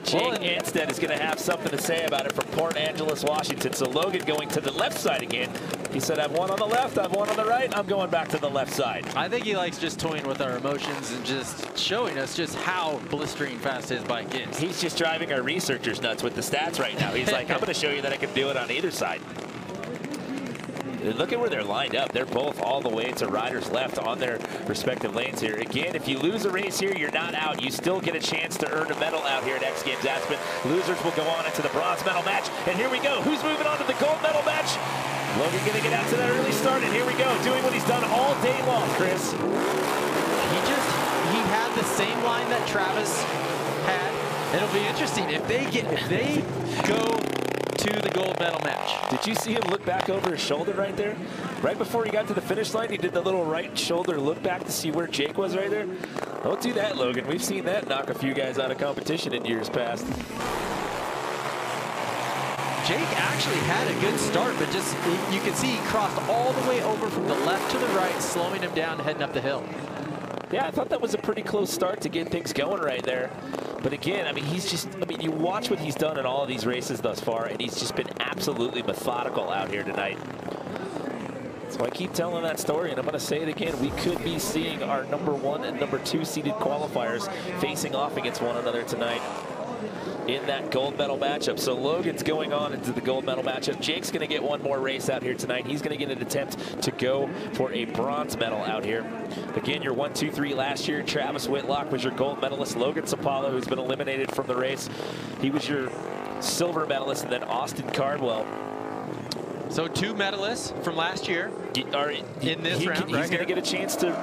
Jake Instead is going to have something to say about it from Port Angeles, Washington. So Logan going to the left side again. He said, I've one on the left, I've one on the right, I'm going back to the left side. I think he likes just toying with our emotions and just showing us just how blistering fast his bike is. He's just driving our researchers nuts with the stats right now. He's like, I'm going to show you that I can do it on either side. Look at where they're lined up. They're both all the way to riders left on their respective lanes here. Again, if you lose a race here, you're not out. You still get a chance to earn a medal out here at X Games Aspen. Losers will go on into the bronze medal match. And here we go. Who's moving on to the gold medal match? Logan going to get out to that early start. And here we go, doing what he's done all day long, Chris. He had the same line that Travis had. It'll be interesting if they go to the gold medal match. Did you see him look back over his shoulder right there? Right before he got to the finish line, he did the little right shoulder look back to see where Jake was right there. Don't do that, Logan. We've seen that knock a few guys out of competition in years past. Jake actually had a good start, but just you can see he crossed all the way over from the left to the right, slowing him down, heading up the hill. Yeah, I thought that was a pretty close start to get things going right there. But again, I mean, you watch what he's done in all of these races thus far, and he's just been absolutely methodical out here tonight. So I keep telling that story, and I'm going to say it again. We could be seeing our #1 and #2 seeded qualifiers facing off against one another tonight in that gold medal matchup. So Logan's going on into the gold medal matchup. Jake's going to get one more race out here tonight. He's going to get an attempt to go for a bronze medal out here. Again, your 1, 2, 3 last year. Travis Whitlock was your gold medalist. Logan Sapalo, who's been eliminated from the race, he was your silver medalist. And then Austin Cardwell. So 2 medalists from last year in this round. He's going to get a chance to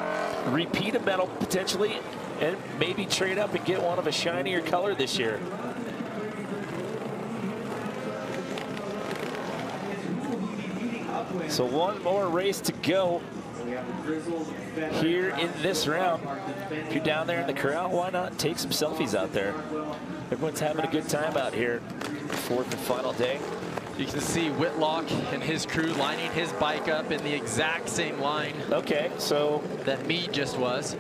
repeat a medal potentially and maybe trade up and get one of a shinier color this year. So one more race to go here in this round. If you're down there in the corral, why not take some selfies out there? Everyone's having a good time out here. 4th and final day. You can see Whitlock and his crew lining his bike up in the exact same line. Okay, so that Mead just was.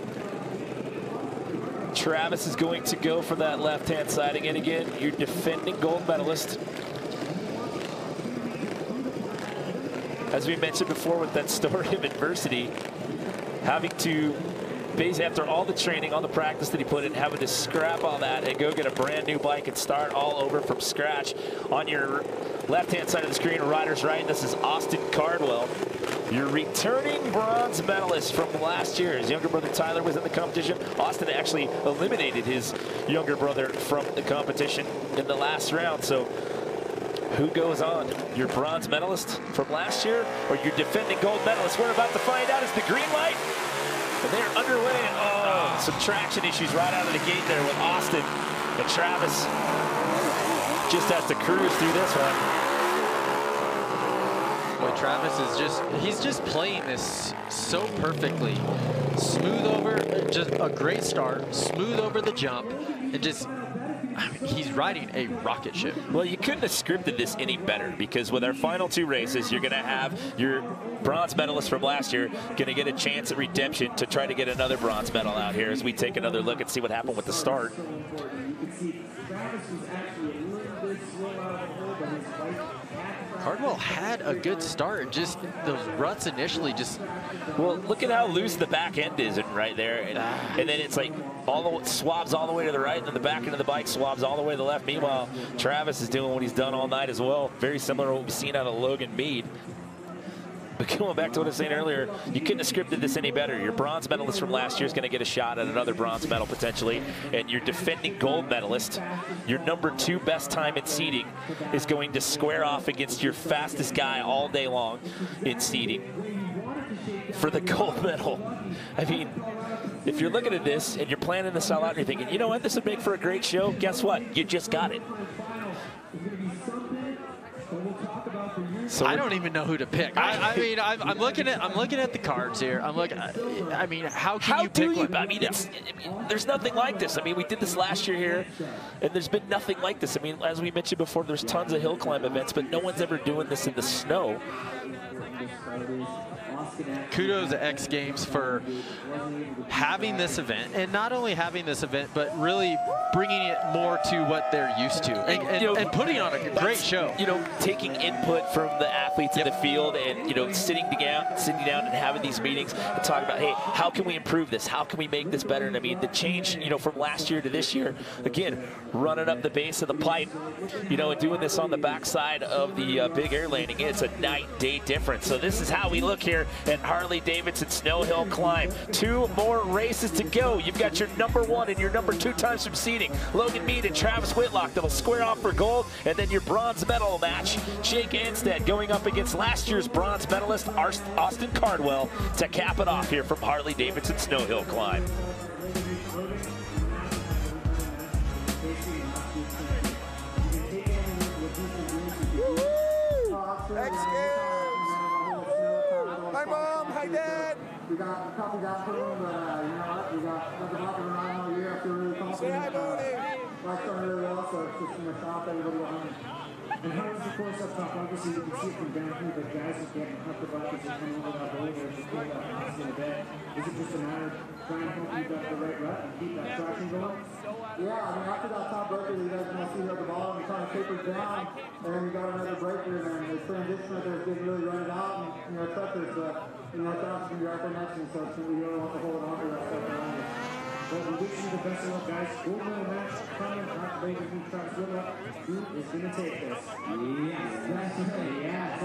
Travis is going to go for that left-hand side again. Again, your defending gold medalist. As we mentioned before with that story of adversity, having to, basically after all the training, all the practice that he put in, having to scrap all that and go get a brand new bike and start all over from scratch. On your left-hand side of the screen, rider's right, this is Austin Cardwell, your returning bronze medalist from last year. His younger brother Tyler was in the competition. Austin actually eliminated his younger brother from the competition in the last round. So who goes on? Your bronze medalist from last year or your defending gold medalist? We're about to find out. It's the green light. And they're underway. Oh, some traction issues right out of the gate there with Austin. And Travis just has to cruise through this one. Boy, Travis is he's just playing this so perfectly. Smooth over, just a great start, smooth over the jump, and just, I mean, he's riding a rocket ship. Well, you couldn't have scripted this any better, because with our final 2 races, you're going to have your bronze medalist from last year going to get a chance at redemption to try to get another bronze medal out here as we take another look and see what happened with the start. Cardwell had a good start, just those ruts initially just... Well, look at how loose the back end is right there. And then it's like swabs all the way to the right, and then the back end of the bike swabs all the way to the left. Meanwhile, Travis is doing what he's done all night as well. Very similar to what we've seen out of Logan Mead. But going back to what I was saying earlier, you couldn't have scripted this any better. Your bronze medalist from last year is going to get a shot at another bronze medal potentially. And your defending gold medalist, your #2 best time in seeding, is going to square off against your fastest guy all day long in seeding for the gold medal. I mean, if you're looking at this and you're planning this all out and you're thinking, you know what, this would make for a great show, guess what? You just got it. So I don't even know who to pick. I mean, I'm looking at the cards here. I mean, how can you pick one? I mean, there's nothing like this. I mean, we did this last year here, and there's been nothing like this. I mean, as we mentioned before, there's tons of hill climb events, but no one's ever doing this in the snow. Kudos to X Games for having this event, and not only having this event, but really bringing it more to what they're used to, and putting on a great show. You know, taking input from the athletes in the field, and sitting down and having these meetings and talking about, hey, how can we improve this? How can we make this better? And I mean, the change, from last year to this year, again, running up the base of the pipe, and doing this on the backside of the big air landing, it's a night and day difference. So this is how we look here at Harley-Davidson Snow Hill Climb. 2 more races to go. You've got your #1 and your #2 times from seeding, Logan Mead and Travis Whitlock, that'll square off for gold. And then your bronze medal match, Jake Anstead going up against last year's bronze medalist Austin Cardwell to cap it off here from Harley-Davidson Snow Hill Climb. X Games! Hi, Mom! Hi, Dad! We got a couple guys put in, but you know what? We got the walking around all year. I feel really confident. Say hi, Bonnie! Life's going really well, so it's just from my shop, everybody behind me. And how is the course up top? Obviously, you can see it from down here, but guys are getting up the buckets and coming over that boulder and just feel that pass in a bit. Is it just a matter of trying to hope you got the right rut and keep that traction going? Yeah, I mean, after that top breaker, you guys can see here at the bottom, you kind of tapered down, and then you got another breaker, and then the transition right there didn't really run it out, and truckers, that's going to be right there next to you, so it's going to be really want to hold on to that stuff around you. Well, we wish you the best of luck, guys. Gold medal match coming up later. Who Travis Whitlock, who is going to take this? Yes, that's right. Yeah,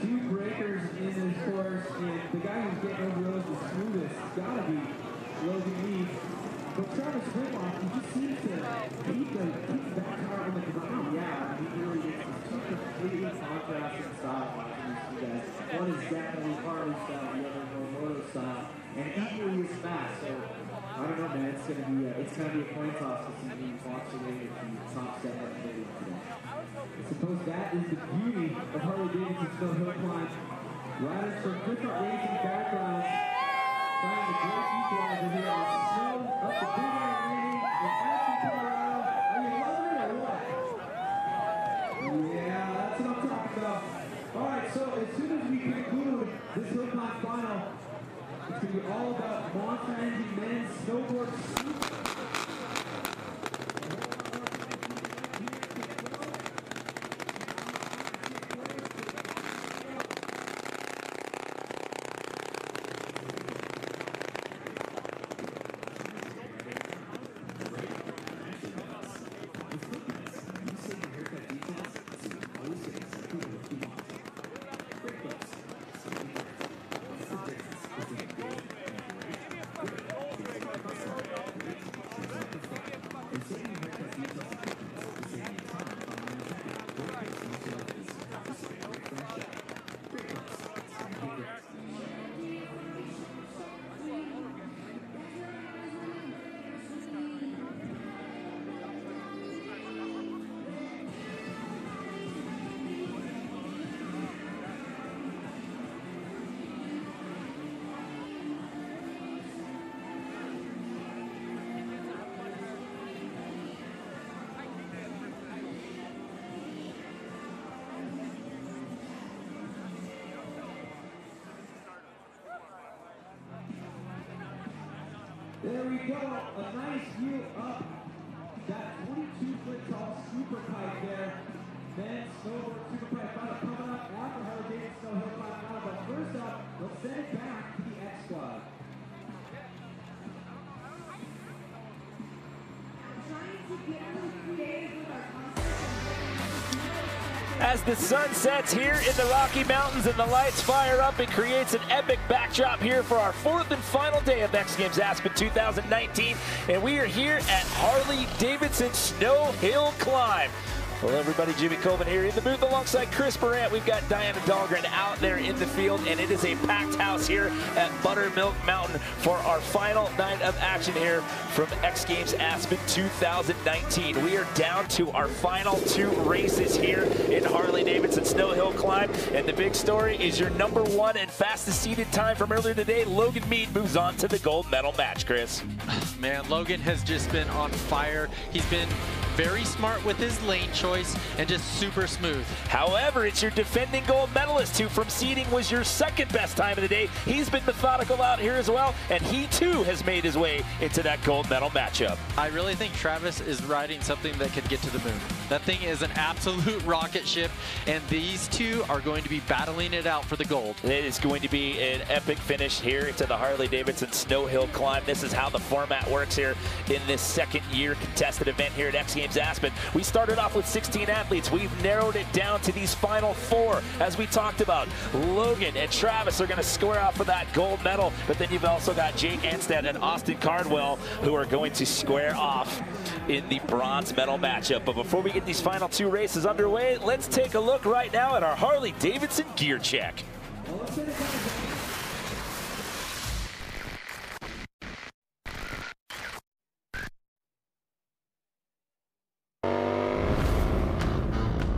2 breakers in this course, and the guy who's getting over those the smoothest has got to be Logan Mead. But Travis Whitlock, he just seems to keep that car on the ground. Yeah, he really gets two completely contrasting styles watching these 2 guys. One is definitely Harley style, the other more moto style, and equally as fast. So I don't know, man. It's gonna be a coin toss to see who walks away with the top step up today. I suppose that is the beauty of Harley-Davidson Snow Hill Climb. Riders from different racing backgrounds find the great equalizer here on snow up the big air landing in Aspen, Colorado. Are you loving it or what? Yeah, that's what I'm talking about. All right, so as soon as we conclude this Hill Climb final, it's going to be all about mountain men's snowboard. There we go, a nice view up that 22-foot tall super pipe there. Men's snowboard super pipe final coming up after Harley-Davidson Snow Hill Climb final. But first up, let's send it back to the X Squad. As the sun sets here in the Rocky Mountains and the lights fire up, it creates an epic backdrop here for our 4th and final day of X Games Aspen 2019. And we are here at Harley-Davidson Snow Hill Climb. Well, everybody, Jimmy Colvin here in the booth alongside Chris Barrett. We've got Diana Dahlgren out there in the field, and it is a packed house here at Buttermilk Mountain for our final night of action here from X Games Aspen 2019. We are down to our final 2 races here in Harley-Davidson Snow Hill Climb, and the big story is your #1 and fastest seeded time from earlier today, Logan Mead, moves on to the gold medal match, Chris. Man, Logan has just been on fire. He's been very smart with his lane choice and just super smooth. However, it's your defending gold medalist who from seeding was your second best time of the day. He's been methodical out here as well, and he too has made his way into that gold medal matchup. I really think Travis is riding something that could get to the moon. That thing is an absolute rocket ship, and these two are going to be battling it out for the gold. It is going to be an epic finish here to the Harley-Davidson Snow Hill Climb. This is how the format works here in this second year contested event here at X Games Aspen. We started off with 16 athletes. We've narrowed it down to these final 4. As we talked about, Logan and Travis are going to square off for that gold medal, but then you've also got Jake Anstead and Austin Cardwell who are going to square off in the bronze medal matchup. But before we get these final 2 races underway, let's take a look right now at our Harley-Davidson gear check.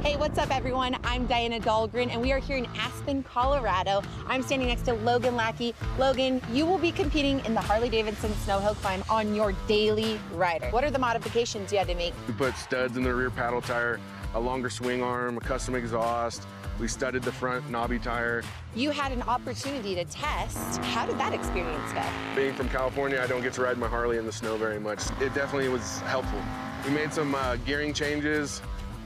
Hey, what's up everyone? I'm Diana Dahlgren and we are here in Aspen, Colorado. I'm standing next to Logan Lackey. Logan, you will be competing in the Harley-Davidson Snow Hill Climb on your daily rider. What are the modifications you had to make? We put studs in the rear paddle tire, a longer swing arm, a custom exhaust. We studded the front knobby tire. You had an opportunity to test. How did that experience go? Being from California, I don't get to ride my Harley in the snow very much. It definitely was helpful. We made some gearing changes,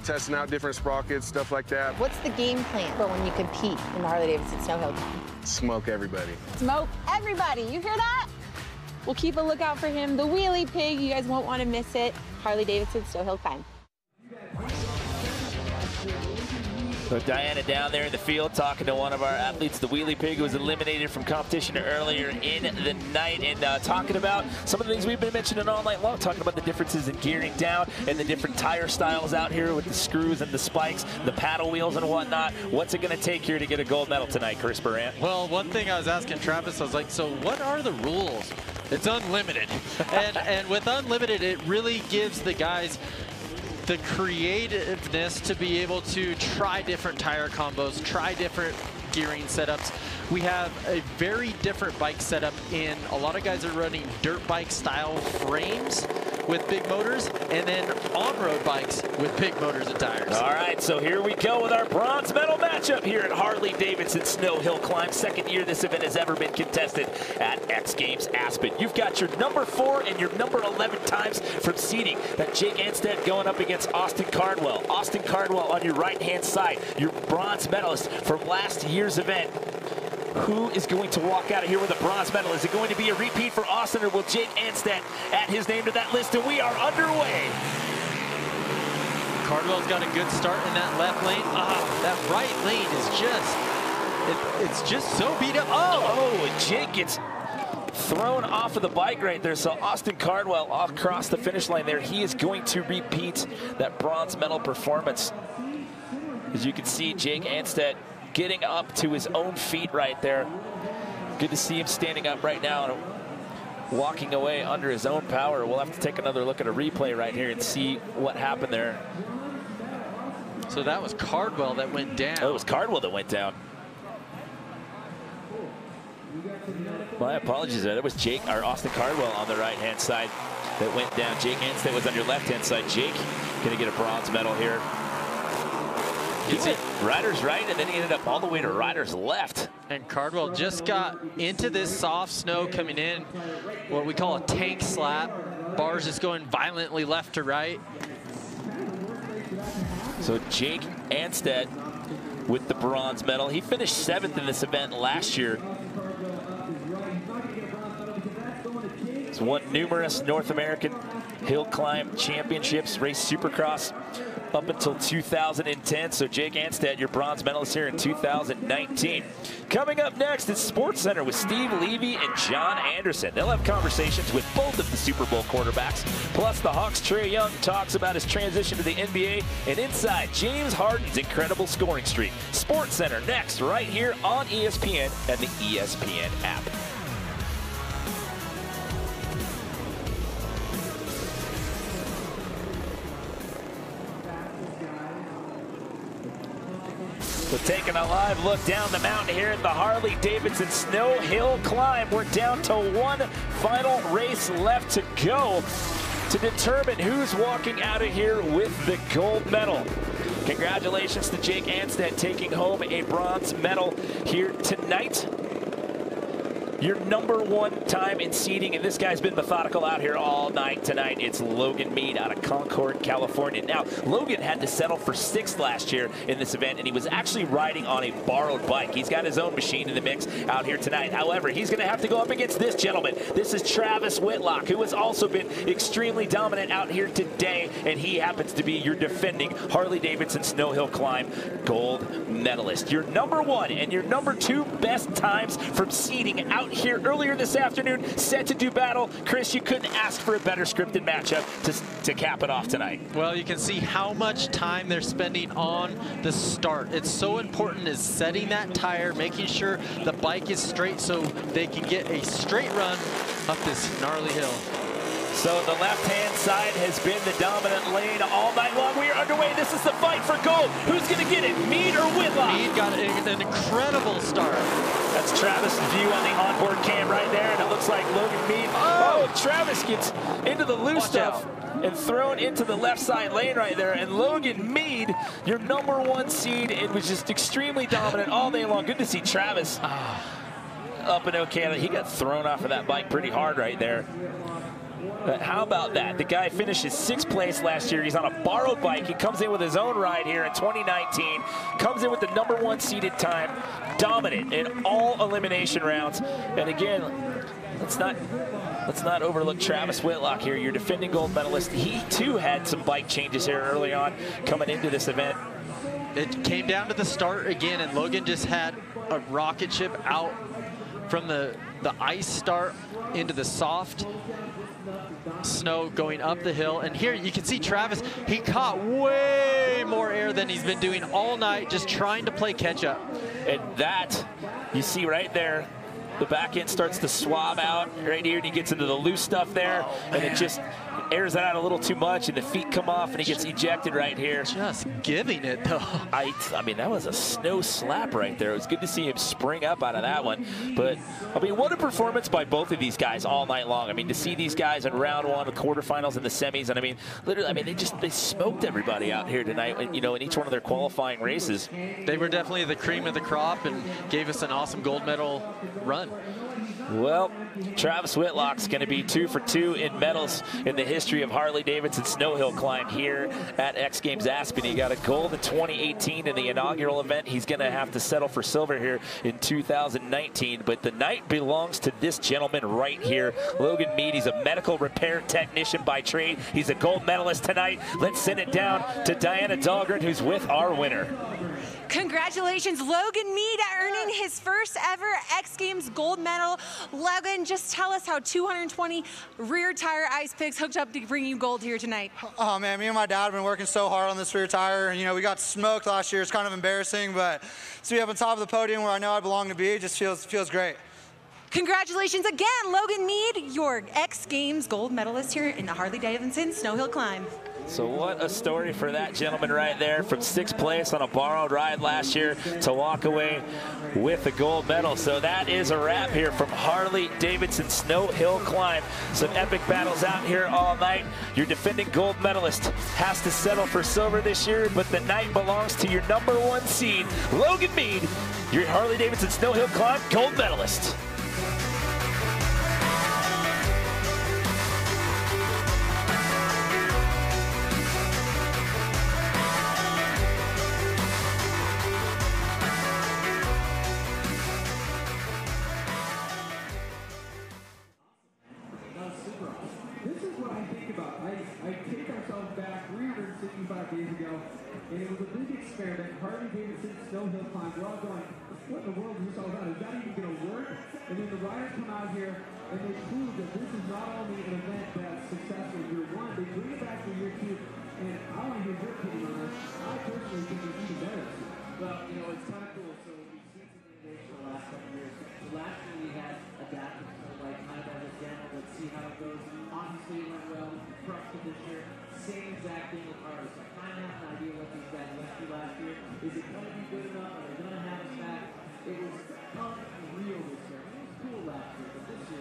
testing out different sprockets, stuff like that. What's the game plan for when you compete in the Harley-Davidson Snow Hill Climb? Smoke everybody. Smoke everybody, you hear that? We'll keep a lookout for him. The Wheelie Pig, you guys won't want to miss it. Harley-Davidson Snow Hill Climb. So Diana down there in the field talking to one of our athletes, the Wheelie Pig, who was eliminated from competition earlier in the night, and talking about some of the things we've been mentioning all night long, talking about the differences in gearing down and the different tire styles out here with the screws and the spikes, the paddle wheels and whatnot. What's it going to take here to get a gold medal tonight, Chris Barant? Well, one thing I was asking Travis, I was like, so what are the rules? It's unlimited. and with unlimited, it really gives the guys the creativeness to be able to try different tire combos, try different gearing setups. We have a very different bike setup in a lot of guys are running dirt bike style frames with big motors, and then on-road bikes with big motors and tires. All right, so here we go with our bronze medal matchup here at Harley-Davidson Snow Hill Climb. Second year this event has ever been contested at X Games Aspen. You've got your number 4 and your number 11 times from seeding. That Jake Anstead going up against Austin Cardwell. Austin Cardwell on your right-hand side, your bronze medalist from last year's event. Who is going to walk out of here with a bronze medal? Is it going to be a repeat for Austin, or will Jake Anstead add his name to that list? And we are underway. Cardwell's got a good start in that left lane. That right lane is it's just so beat up. Oh, Jake gets thrown off of the bike right there. So Austin Cardwell across the finish line there. He is going to repeat that bronze medal performance. As you can see, Jake Anstead getting up to his own feet right there. Good to see him standing up right now and walking away under his own power. We'll have to take another look at a replay right here and see what happened there. So that was Cardwell that went down. Oh, it was Cardwell that went down. My apologies there. That was Jake, or Austin Cardwell on the right-hand side that went down. Jake Anstead was on your left-hand side. Jake gonna get a bronze medal here. He went rider's right, and then he ended up all the way to rider's left. And Cardwell just got into this soft snow coming in, what we call a tank slap. Bars just going violently left to right. So Jake Anstead with the bronze medal. He finished 7th in this event last year. He's won numerous North American hill climb championships, raced Supercross up until 2010. So Jake Anstead, your bronze medalist here in 2019. Coming up next is Sports Center with Steve Levy and John Anderson. They'll have conversations with both of the Super Bowl quarterbacks. Plus the Hawks' Trae Young talks about his transition to the NBA, and inside James Harden's incredible scoring streak. Sports Center next, right here on ESPN and the ESPN app. So taking a live look down the mountain here at the Harley-Davidson Snow Hill Climb. We're down to one final race left to go to determine who's walking out of here with the gold medal. Congratulations to Jake Anstead taking home a bronze medal here tonight. Your #1 time in seeding, and this guy's been methodical out here all night tonight. It's Logan Mead out of Concord, California. Now, Logan had to settle for 6th last year in this event, and he was actually riding on a borrowed bike. He's got his own machine in the mix out here tonight. However, he's going to have to go up against this gentleman. This is Travis Whitlock, who has also been extremely dominant out here today, and he happens to be your defending Harley-Davidson Snow Hill Climb gold medalist. Your #1 and your #2 best times from seeding out here earlier this afternoon, set to do battle. Chris, you couldn't ask for a better scripted matchup to cap it off tonight. Well, you can see how much time they're spending on the start. It's so important is setting that tire, making sure the bike is straight so they can get a straight run up this gnarly hill. So the left-hand side has been the dominant lane all night long. We are underway. This is the fight for gold. Who's going to get it, Mead or Whitlock? Mead got an incredible start. That's Travis' view on the onboard cam right there, and it looks like Logan Mead. Oh, Travis gets into the loose stuff and thrown into the left side lane right there. And Logan Mead, your #1 seed, it was just extremely dominant all day long. Good to see Travis up and okay. He got thrown off of that bike pretty hard right there. But how about that? The guy finishes 6th place last year. He's on a borrowed bike. He comes in with his own ride here in 2019. Comes in with the #1 seeded time. Dominant in all elimination rounds. And again, let's not overlook Travis Whitlock here, your defending gold medalist. He too had some bike changes here early on coming into this event. It came down to the start again, and Logan just had a rocket ship out from the ice start into the soft snow going up the hill. And here you can see Travis, he caught way more air than he's been doing all night, just trying to play catch up. And that, you see right there, the back end starts to swab out right here, and he gets into the loose stuff there, and it just airs it out a little too much, and the feet come off, and he gets ejected right here. Just giving it, though. I mean, that was a snow slap right there. It was good to see him spring up out of that one. But, I mean, what a performance by both of these guys all night long. I mean, to see these guys in round 1, the quarterfinals, and the semis, and I mean, literally, I mean, they smoked everybody out here tonight, you know, in each one of their qualifying races. They were definitely the cream of the crop and gave us an awesome gold medal run. Well, Travis Whitlock's going to be 2 for 2 in medals in the history of Harley-Davidson Snow Hill Climb here at X Games Aspen. He got a gold in 2018 in the inaugural event. He's going to have to settle for silver here in 2019. But the night belongs to this gentleman right here, Logan Mead. He's a medical repair technician by trade. He's a gold medalist tonight. Let's send it down to Diana Dahlgren, who's with our winner. Congratulations, Logan Mead, earning his first ever X Games gold medal. Logan, just tell us how 220 rear tire ice picks hooked up to bring you gold here tonight. Oh man, me and my dad have been working so hard on this rear tire, and you know, we got smoked last year. It's kind of embarrassing, but to be up on top of the podium where I know I belong to be, it just feels great. Congratulations again, Logan Mead, your X Games gold medalist here in the Harley-Davidson Snow Hill Climb. So what a story for that gentleman right there, from 6th place on a borrowed ride last year to walk away with the gold medal. So that is a wrap here from Harley-Davidson Snow Hill Climb. Some epic battles out here all night. Your defending gold medalist has to settle for silver this year, but the night belongs to your #1 seed, Logan Mead, your Harley-Davidson Snow Hill Climb gold medalist. And it was a big experiment. Harley-Davidson Snow Hill Climb. We're all going, what in the world is this all about? Is that even going to work? And then the riders come out here and they prove that this is not only an event that's successful year 1, they bring it back for year 2. And I want to hear your opinion on this. I personally think it's even better. Well, you know, it's kind of cool. So we've seen some innovation the last couple of years. So last year we had adapted to like kind of this demo. Let's see how it goes. Obviously it went well. Crushed it this year. Same exact thing with ours. So I kind of have an idea what these guys went through last year. Is it going to be good enough? Are they going to have us back? It was unreal this year. It was cool last year, but this year